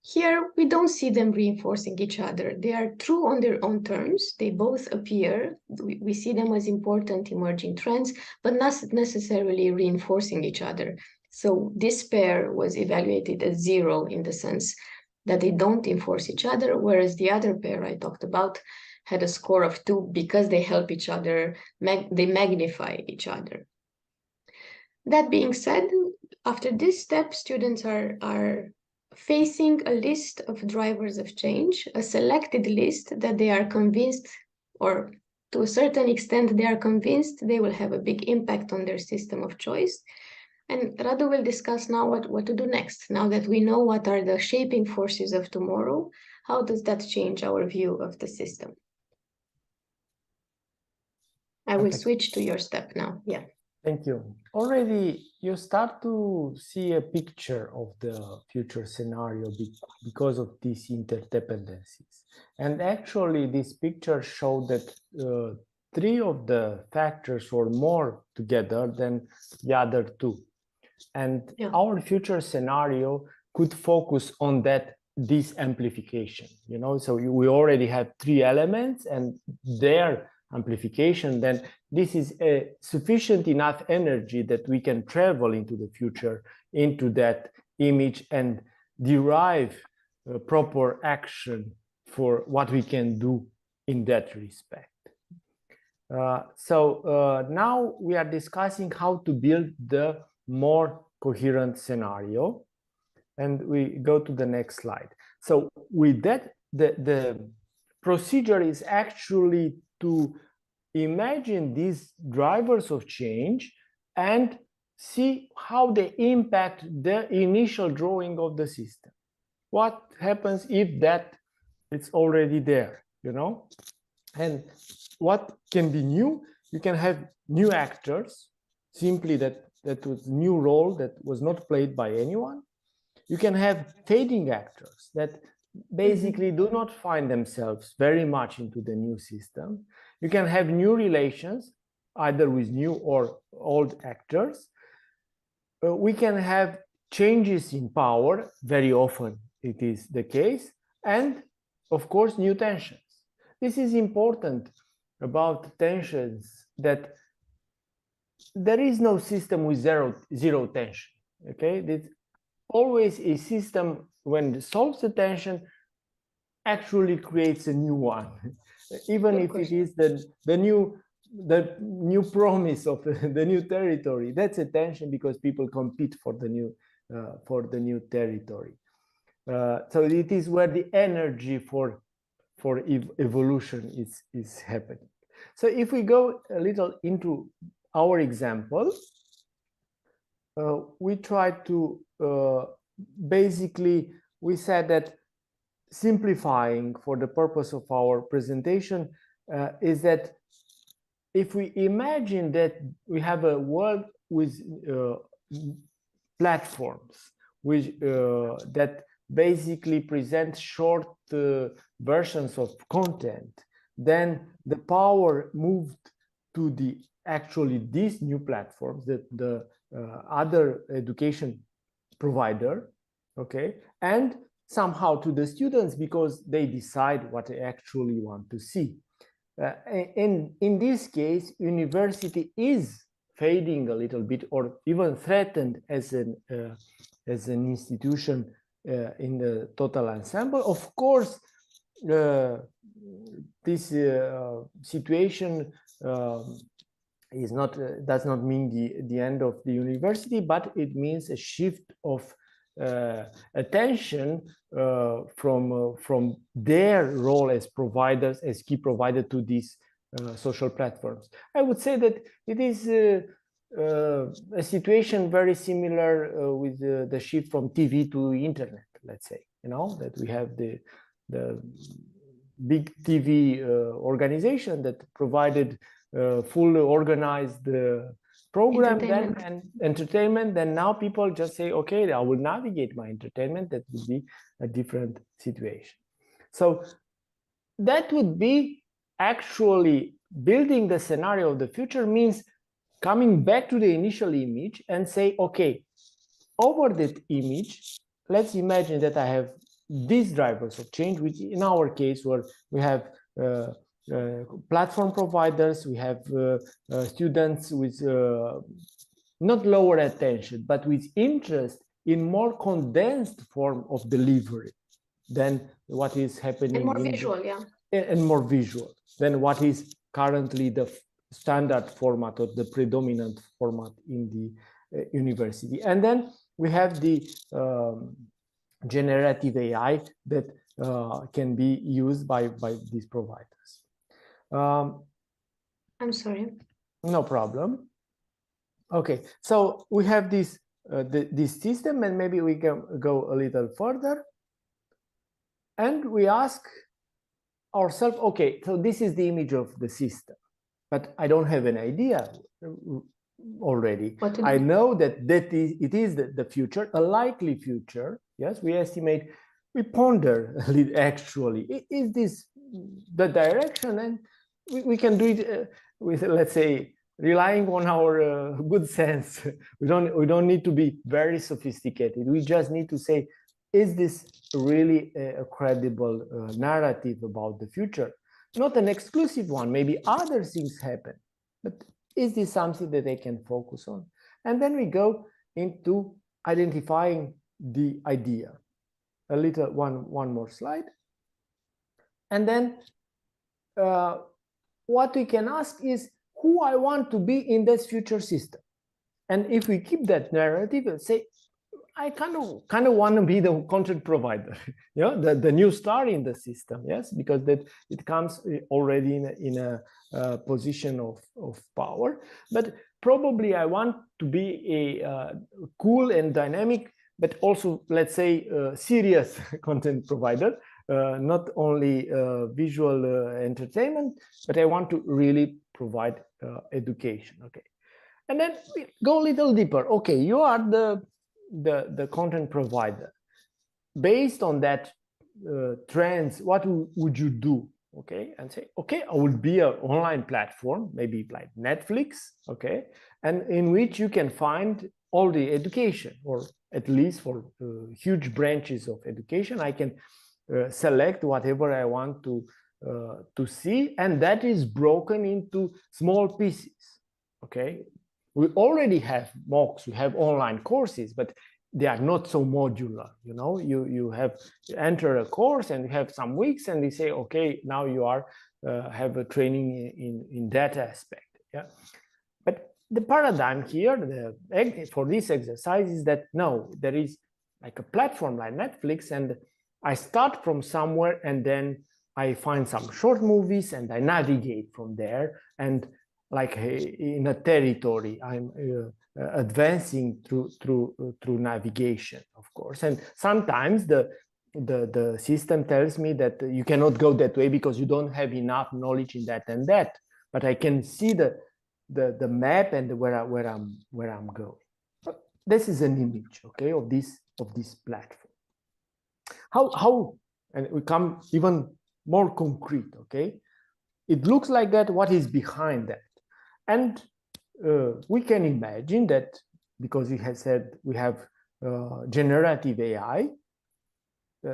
here we don't see them reinforcing each other. They are true on their own terms. They both appear. We see them as important emerging trends, but not necessarily reinforcing each other. So this pair was evaluated as 0 in the sense that they don't enforce each other, whereas the other pair I talked about had a score of 2 because they help each other, they magnify each other. That being said, after this step, students are facing a list of drivers of change, a selected list that they are convinced, or to a certain extent, they are convinced they will have a big impact on their system of choice. And Radu will discuss now what to do next. Now that we know what are the shaping forces of tomorrow, how does that change our view of the system? I will switch to your step now. Yeah. Thank you. Already you start to see a picture of the future scenario because of these interdependencies. And actually this picture showed that 3 of the factors were more together than the other 2. And our future scenario could focus on this amplification, so we already have 3 elements and their amplification, then this is a sufficient enough energy that we can travel into the future, into that image and derive proper action for what we can do in that respect. Now we are discussing how to build the more coherent scenario, and we go to the next slide. So with that, the procedure is actually to imagine these drivers of change and see how they impact the initial drawing of the system. What happens if it's already there, And what can be new? You can have new actors, simply that was new role that was not played by anyone. You can have fading actors that basically do not find themselves very much into the new system. You can have new relations, either with new or old actors. We can have changes in power, very often it is the case, and of course new tensions. This is important about tensions, that there is no system with zero tension, okay? It's always a system, when it solves the tension, actually creates a new one, even if it is the new promise of the new territory. That's a tension because people compete for the new territory. So it is where the energy for evolution is happening. So if we go a little into our example, we try to basically, we said that simplifying for the purpose of our presentation is that if we imagine that we have a world with platforms which that basically present short versions of content, then the power moved to the actually these new platforms, the other education provider, okay, and somehow to the students, because they decide what they actually want to see. In this case, university is fading a little bit, or even threatened as an institution in the total ensemble. Of course, this situation is not does not mean the end of the university, but it means a shift of attention from their role as providers, as key provider to these social platforms. I would say that it is a situation very similar with the shift from TV to internet. Let's say, you know, that we have the big TV organization that provided fully organized program and entertainment. Then now people just say, okay, I will navigate my entertainment. That would be a different situation. So that would be actually building the scenario of the future, means coming back to the initial image and say, okay, over that image, let's imagine that I have these drivers of change, which in our case, where we have platform providers, we have students with not lower attention, but with interest in more condensed form of delivery than what is happening. And more visual, yeah. And more visual than what is currently the standard format or the predominant format in the university. And then we have the generative AI that can be used by these providers. I'm sorry. No problem. Okay, so we have this this system, and maybe we can go a little further, and we ask ourselves, okay, so this is the image of the system, but I don't have an idea already. I know that it is the future, a likely future. Yes, we estimate, we ponder actually, is this the direction? And we can do it with, let's say, relying on our good sense. We don't need to be very sophisticated. We just need to say, is this really a credible narrative about the future? Not an exclusive one. Maybe other things happen, but is this something that they can focus on? And then we go into identifying the idea. A little one more slide. And then what we can ask is who I want to be in this future system. And if we keep that narrative and say, I kind of want to be the content provider, you know, the new star in the system, yes, because that it comes already in a position of power. But probably I want to be a cool and dynamic, but also, let's say, serious content provider, not only visual entertainment, but I want to really provide education. Okay, and then we go a little deeper. Okay, you are the content provider. Based on that trends, what would you do? Okay, and say, okay, I would be an online platform, maybe like Netflix, okay, and in which you can find all the education, or at least for huge branches of education, I can select whatever I want to see, and that is broken into small pieces. Okay, we already have MOOCs, we have online courses, but they are not so modular. You know, you enter a course and you have some weeks, and they say, okay, now you are have a training in that aspect. Yeah, but the paradigm here for this exercise is that no, there is like a platform like Netflix, and I start from somewhere, and then I find some short movies, and I navigate from there, and like in a territory, I'm advancing through navigation, of course. And sometimes the system tells me that you cannot go that way because you don't have enough knowledge in that and that. But I can see the map and where I'm going. this is an image, okay, of this platform. How and we come even more concrete, okay? It looks like that. What is behind that? And we can imagine that because we have said we have generative AI.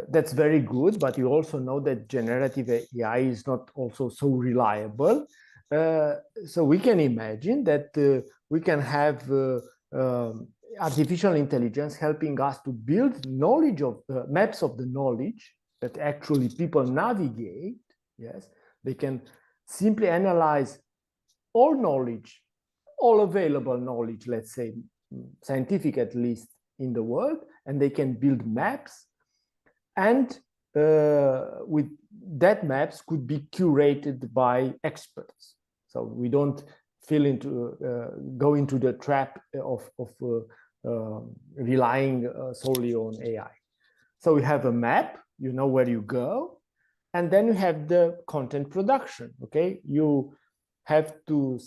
That's very good, but you also know that generative AI is not also so reliable. So we can imagine that we can have artificial intelligence helping us to build knowledge of maps of the knowledge that actually people navigate. Yes, they can simply analyze all knowledge, all available knowledge, let's say scientific at least in the world, and they can build maps, and with that maps could be curated by experts. So we don't go into the trap of relying solely on AI. So we have a map, you know where you go, and then you have the content production. Okay, you have to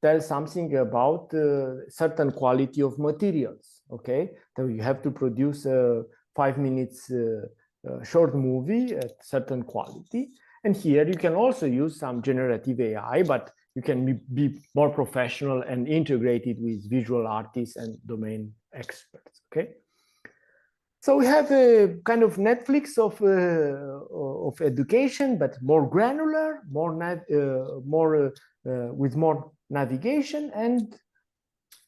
tell something about certain quality of materials. Okay, so you have to produce a 5 minutes short movie at certain quality. And here you can also use some generative AI, but you can be more professional and integrated with visual artists and domain experts. Okay. So we have a kind of Netflix of education, but more granular, with more navigation. And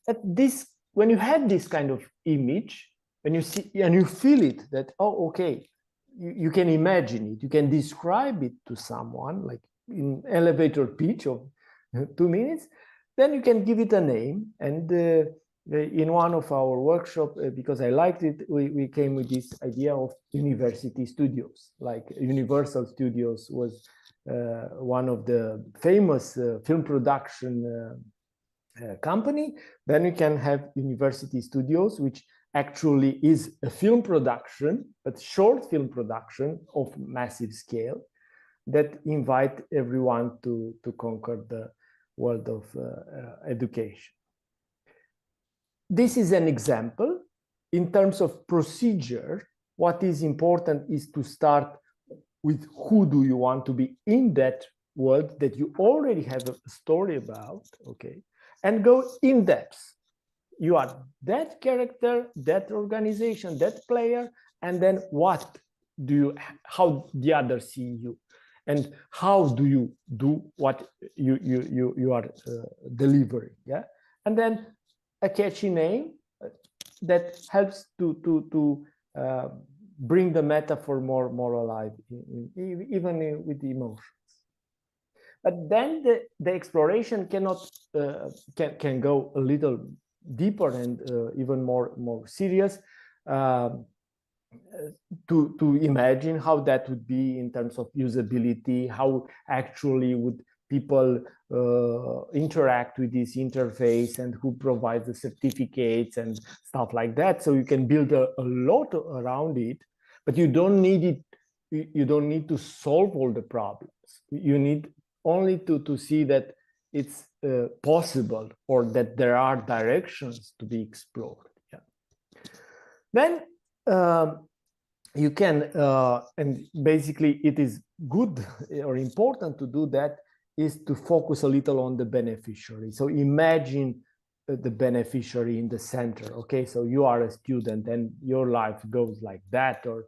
at this, when you have this kind of image, when you see and you feel it, that oh, okay, you can imagine it, you can describe it to someone, like in elevator pitch of 2 minutes, then you can give it a name. And in one of our workshops, because I liked it, we came with this idea of university studios, like Universal Studios was one of the famous film production company. Then you can have university studios, which actually is a film production, but short film production of massive scale that invite everyone to conquer the world of education. This is an example. In terms of procedure, what is important is to start with who do you want to be in that world that you already have a story about, okay, and go in depth. You are that character, that organization, that player, and then what do you, how the others see you, and how do you do what you are delivering, yeah, and then a catchy name that helps to bring the metaphor more alive, even with the emotions. But then the exploration can go a little deeper and even more serious, to imagine how that would be in terms of usability, how actually would people interact with this interface, and who provides the certificates and stuff like that. So you can build a lot around it, but you don't need it. You don't need to solve all the problems. You need only to see that it's possible, or that there are directions to be explored. Yeah. Then you can, and basically it is good or important to do that, is to focus a little on the beneficiary. So imagine the beneficiary in the center. Okay, so you are a student and your life goes like that, or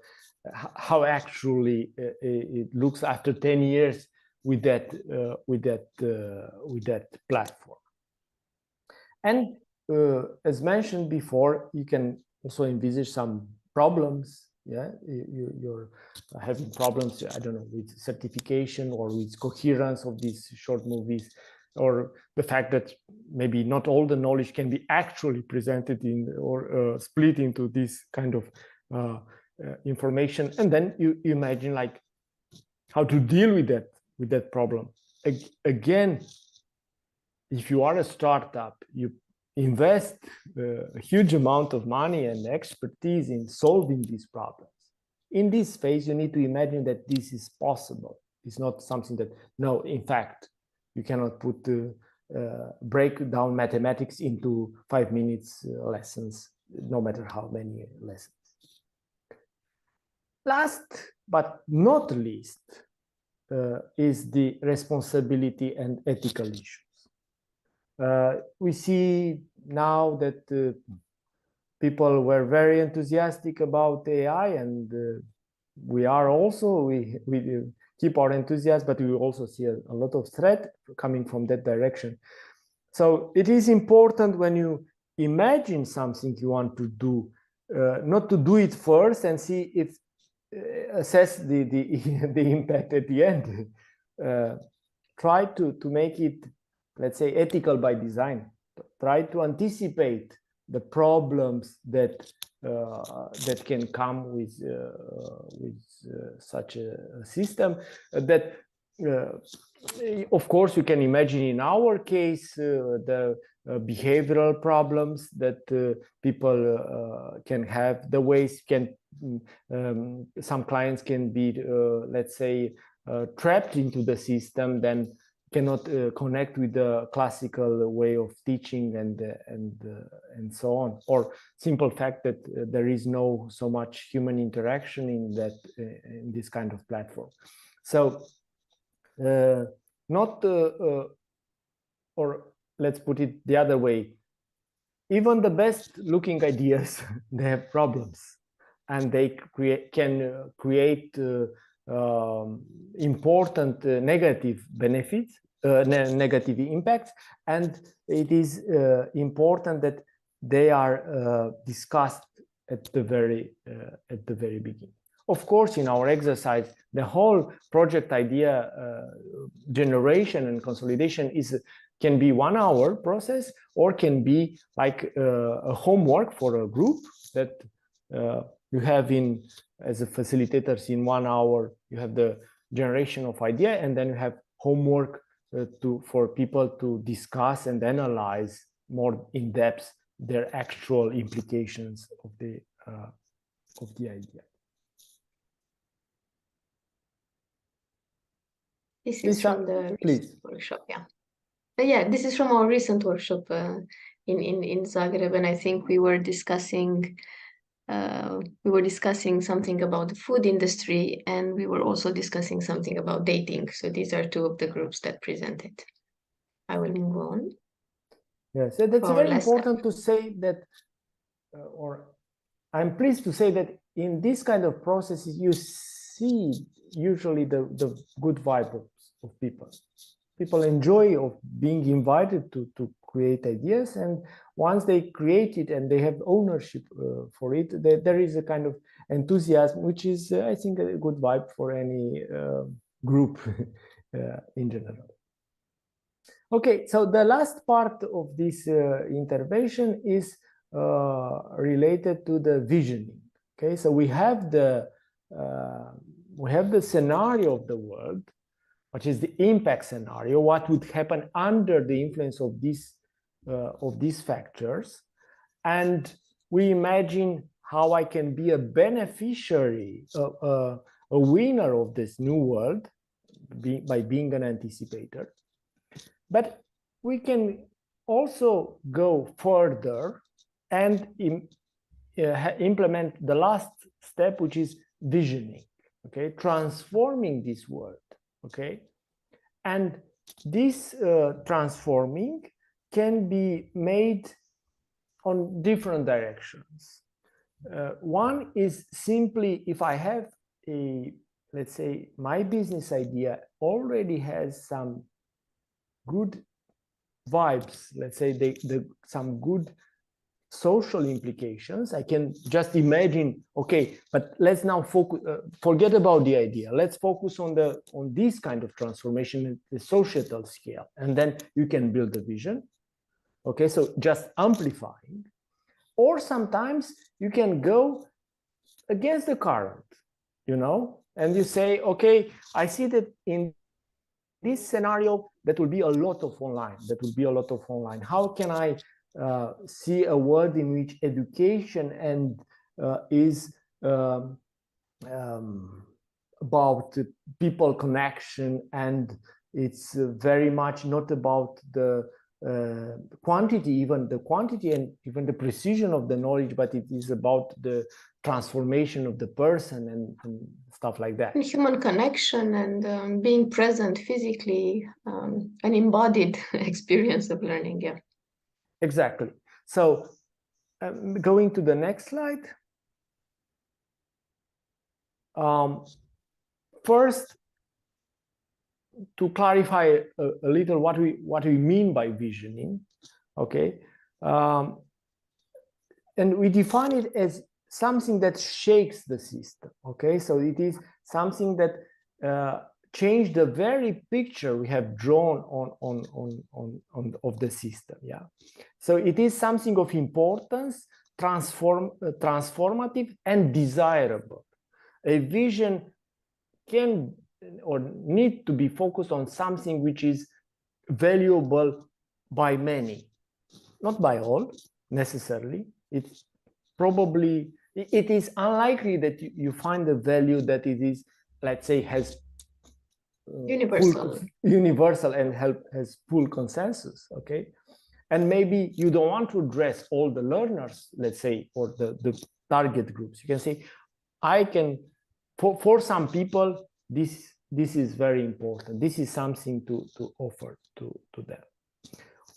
how actually it looks after 10 years with that platform. And as mentioned before, you can also envisage some problems. Yeah, you're having problems, I don't know, with certification or with coherence of these short movies, or the fact that maybe not all the knowledge can be actually presented in or split into this kind of information. And then you imagine like how to deal with that problem. Again, if you are a startup, you invest a huge amount of money and expertise in solving these problems. In this phase, you need to imagine that this is possible. It's not something that, no, in fact, you cannot put break down mathematics into 5 minutes lessons, no matter how many lessons. Last but not least is the responsibility and ethical issues. We see now that people were very enthusiastic about AI, and we are also, we keep our enthusiasm, but we also see a lot of threat coming from that direction. So it is important when you imagine something you want to do, not to do it first and see if assess the impact at the end. Try to make it, let's say, ethical by design. Try to anticipate the problems that that can come with such a system. That of course you can imagine in our case the behavioral problems that people can have, the ways can some clients can be let's say trapped into the system, then cannot connect with the classical way of teaching and so on, or simple fact that there is no so much human interaction in that in this kind of platform. So not or let's put it the other way, even the best looking ideas they have problems, and they can create important negative benefits, negative impacts, and it is important that they are discussed at the very beginning. Of course, in our exercise, the whole project idea generation and consolidation can be 1 hour process, or can be like a homework for a group that you have in as a facilitators. In 1 hour you have the generation of idea, and then you have homework for people to discuss and analyze more in depth their actual implications of the idea. This is from the recent workshop, yeah. Yeah, this is from our recent workshop in Zagreb, and I think we were discussing something about the food industry, and we were also discussing something about dating. So these are 2 of the groups that presented. I will move on. Yes, that's very important to say that, or I'm pleased to say that in this kind of processes, you see usually the good vibes of people. People enjoy of being invited to create ideas, and once they create it and they have ownership for it, there is a kind of enthusiasm, which is, I think, a good vibe for any group in general. Okay, so the last part of this intervention is related to the visioning. Okay, so we have the scenario of the world, which is the impact scenario. What would happen under the influence of these factors, and we imagine how I can be a beneficiary, a winner of this new world by being an anticipator. But we can also go further and implement the last step, which is visioning, okay, transforming this world, okay? And this transforming can be made on different directions. One is simply, if I have let's say, my business idea already has some good vibes, let's say some good social implications, I can just imagine, okay, but let's now focus, forget about the idea, let's focus on this kind of transformation at the societal scale, and then you can build a vision. Okay, so just amplifying. Or sometimes you can go against the current, you know, and you say, okay, I see that in this scenario, that will be a lot of online. How can I see a world in which education and is about people connection, and it's very much not about the quantity, even the quantity and even the precision of the knowledge, but it is about the transformation of the person and stuff like that. And human connection and being present physically, an embodied experience of learning. Yeah. Exactly. So going to the next slide. First, to clarify a little what we mean by visioning, okay, and we define it as something that shakes the system, okay, so it is something that changed the very picture we have drawn on of the system, yeah. So it is something of importance, transformative and desirable. A vision can or need to be focused on something which is valuable by many, not by all necessarily. It's probably, it is unlikely that you find a value that it is, let's say, has universal and has full consensus, okay? And maybe you don't want to address all the learners, let's say, or the target groups. You can say, I can, for some people, this is very important. This is something to offer to them.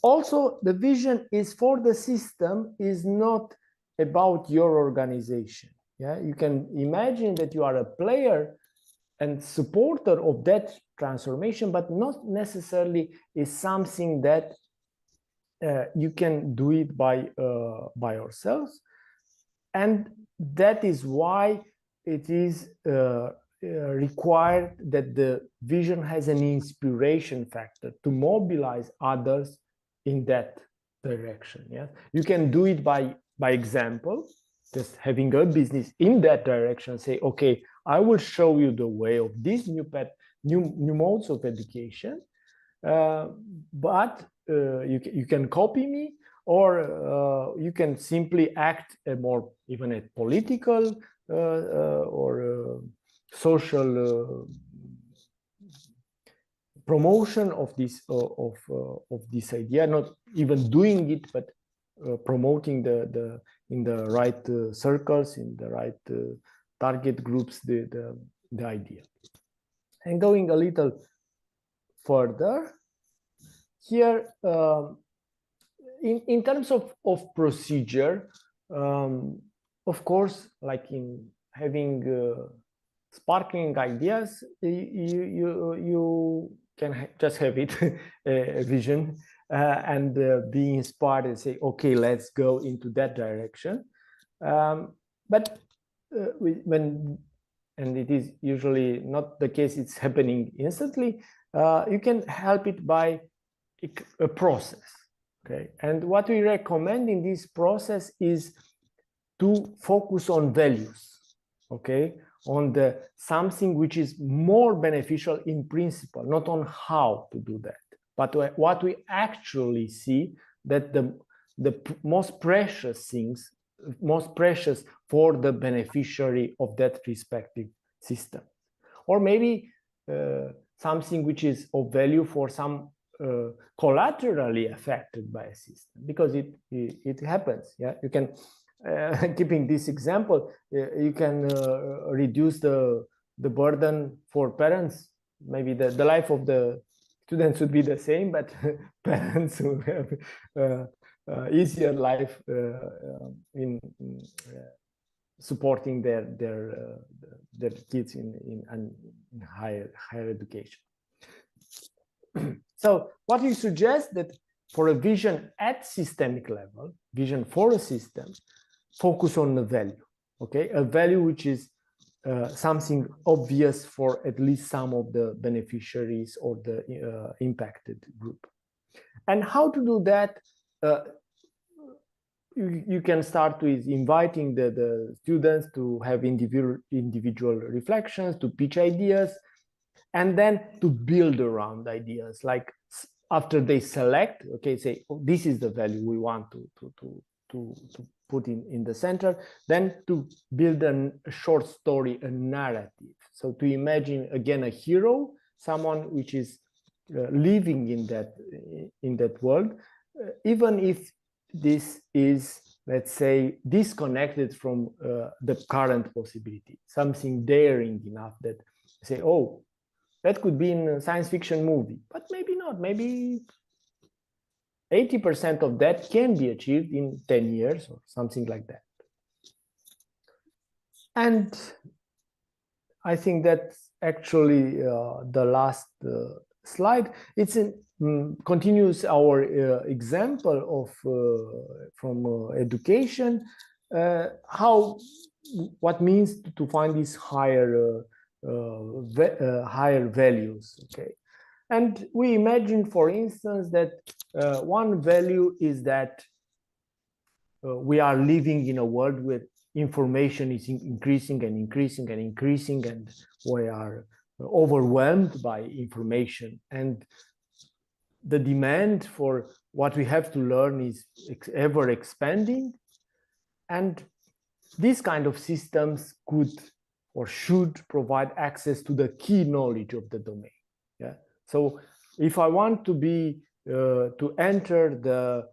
Also, the vision is for the system, is not about your organization. Yeah, you can imagine that you are a player and supporter of that transformation, but not necessarily is something that you can do it by yourselves. And that is why it is required that the vision has an inspiration factor to mobilize others in that direction. Yes, you can do it by example, just having a business in that direction. Say, okay, I will show you the way of these new modes of education, but you can copy me, or you can simply act even a political or social promotion of this idea, not even doing it, but promoting in the right circles, in the right target groups, the idea. And going a little further here, in terms of procedure, of course, like in having sparkling ideas, you can just have it, a vision, and be inspired and say, okay, let's go into that direction. But and it is usually not the case, it's happening instantly, you can help it by a process, okay? And what we recommend in this process is to focus on values, okay, on the something which is more beneficial in principle, not on how to do that, but what we actually see that the most precious things, most precious for the beneficiary of that respective system, or maybe something which is of value for some collaterally affected by a system, because it happens. Yeah, you can keeping this example, you can reduce the burden for parents. Maybe the life of the students would be the same, but parents will have easier life in supporting their kids in higher education. So what we suggest that for a vision at systemic level, vision for a system, focus on the value, okay? A value which is something obvious for at least some of the beneficiaries or the impacted group. And how to do that? You can start with inviting the students to have individual reflections, to pitch ideas, and then to build around ideas. Like after they select, okay, say, oh, this is the value we want to put in the center, then to build a short story, a narrative. So to imagine again a hero, someone which is living in that world, even if this is, let's say, disconnected from the current possibility, something daring enough that say, oh, that could be in a science fiction movie, but maybe not. Maybe 80% of that can be achieved in 10 years or something like that. And I think that's actually the last slide. It's continues our example of from education, what means to find these higher higher values. Okay, and we imagine, for instance, that one value is that we are living in a world where information is increasing and increasing and increasing, and we are overwhelmed by information, and the demand for what we have to learn is ever expanding. And these kind of systems could or should provide access to the key knowledge of the domain. Yeah. So if I want to be to enter the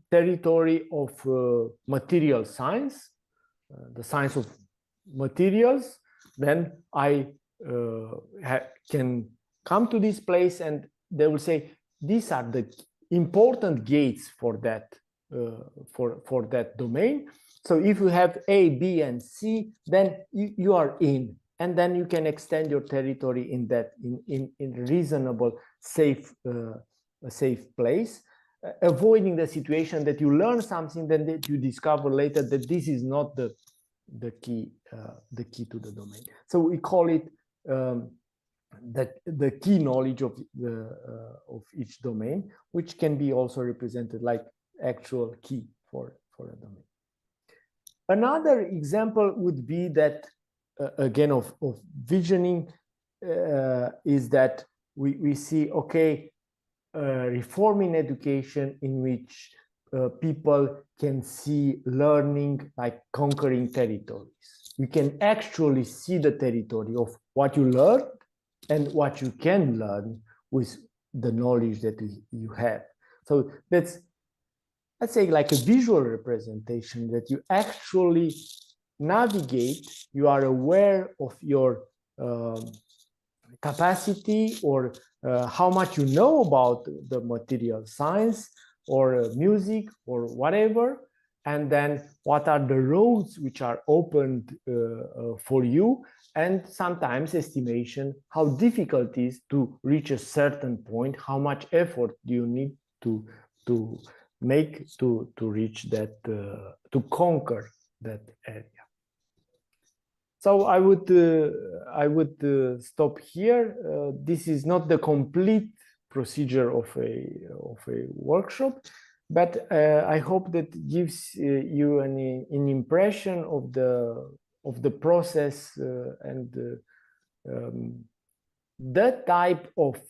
territory of material science, the science of materials, then I can come to this place, and they will say these are the important gates for that for that domain. So if you have A, B, and C, then you are in, and then you can extend your territory in that in reasonable, safe place, avoiding the situation that you learn something, then that you discover later that this is not the key to the domain. So we call it the key knowledge of each domain, which can be also represented like actual key for a domain. Another example would be that again of visioning is that we see, okay, reform in education in which people can see learning like conquering territories. You can actually see the territory of what you learn and what you can learn with the knowledge that you have. So that's, let's say, like a visual representation that you actually navigate, you are aware of your capacity or how much you know about the material science or music or whatever, and then what are the roads which are opened for you, and sometimes estimation how difficult it is to reach a certain point, how much effort do you need to make to reach that, to conquer that area. So I would stop here. This is not the complete procedure of a workshop, but I hope that gives you an impression of the process and the type of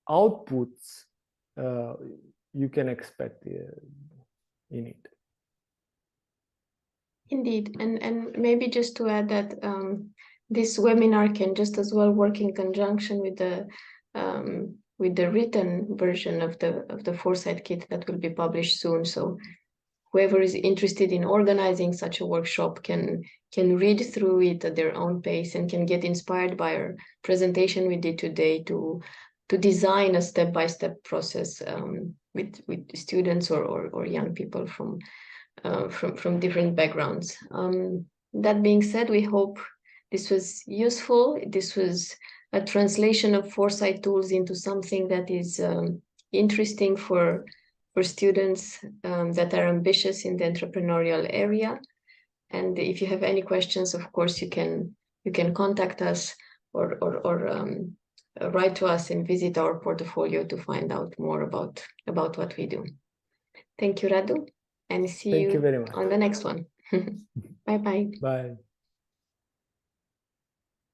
outputs you can expect in it. Indeed, and maybe just to add that this webinar can just as well work in conjunction with the written version of the FOReSiGHT kit that will be published soon. So whoever is interested in organizing such a workshop can read through it at their own pace and can get inspired by our presentation we did today to design a step-by-step process with students or young people from different backgrounds. That being said, we hope this was useful. This was a translation of FOReSiGHT tools into something that is interesting for students that are ambitious in the entrepreneurial area. And if you have any questions, of course, you can contact us or write to us and visit our portfolio to find out more about what we do. Thank you, Radu, and see you very much on the next one. Bye-bye. Bye.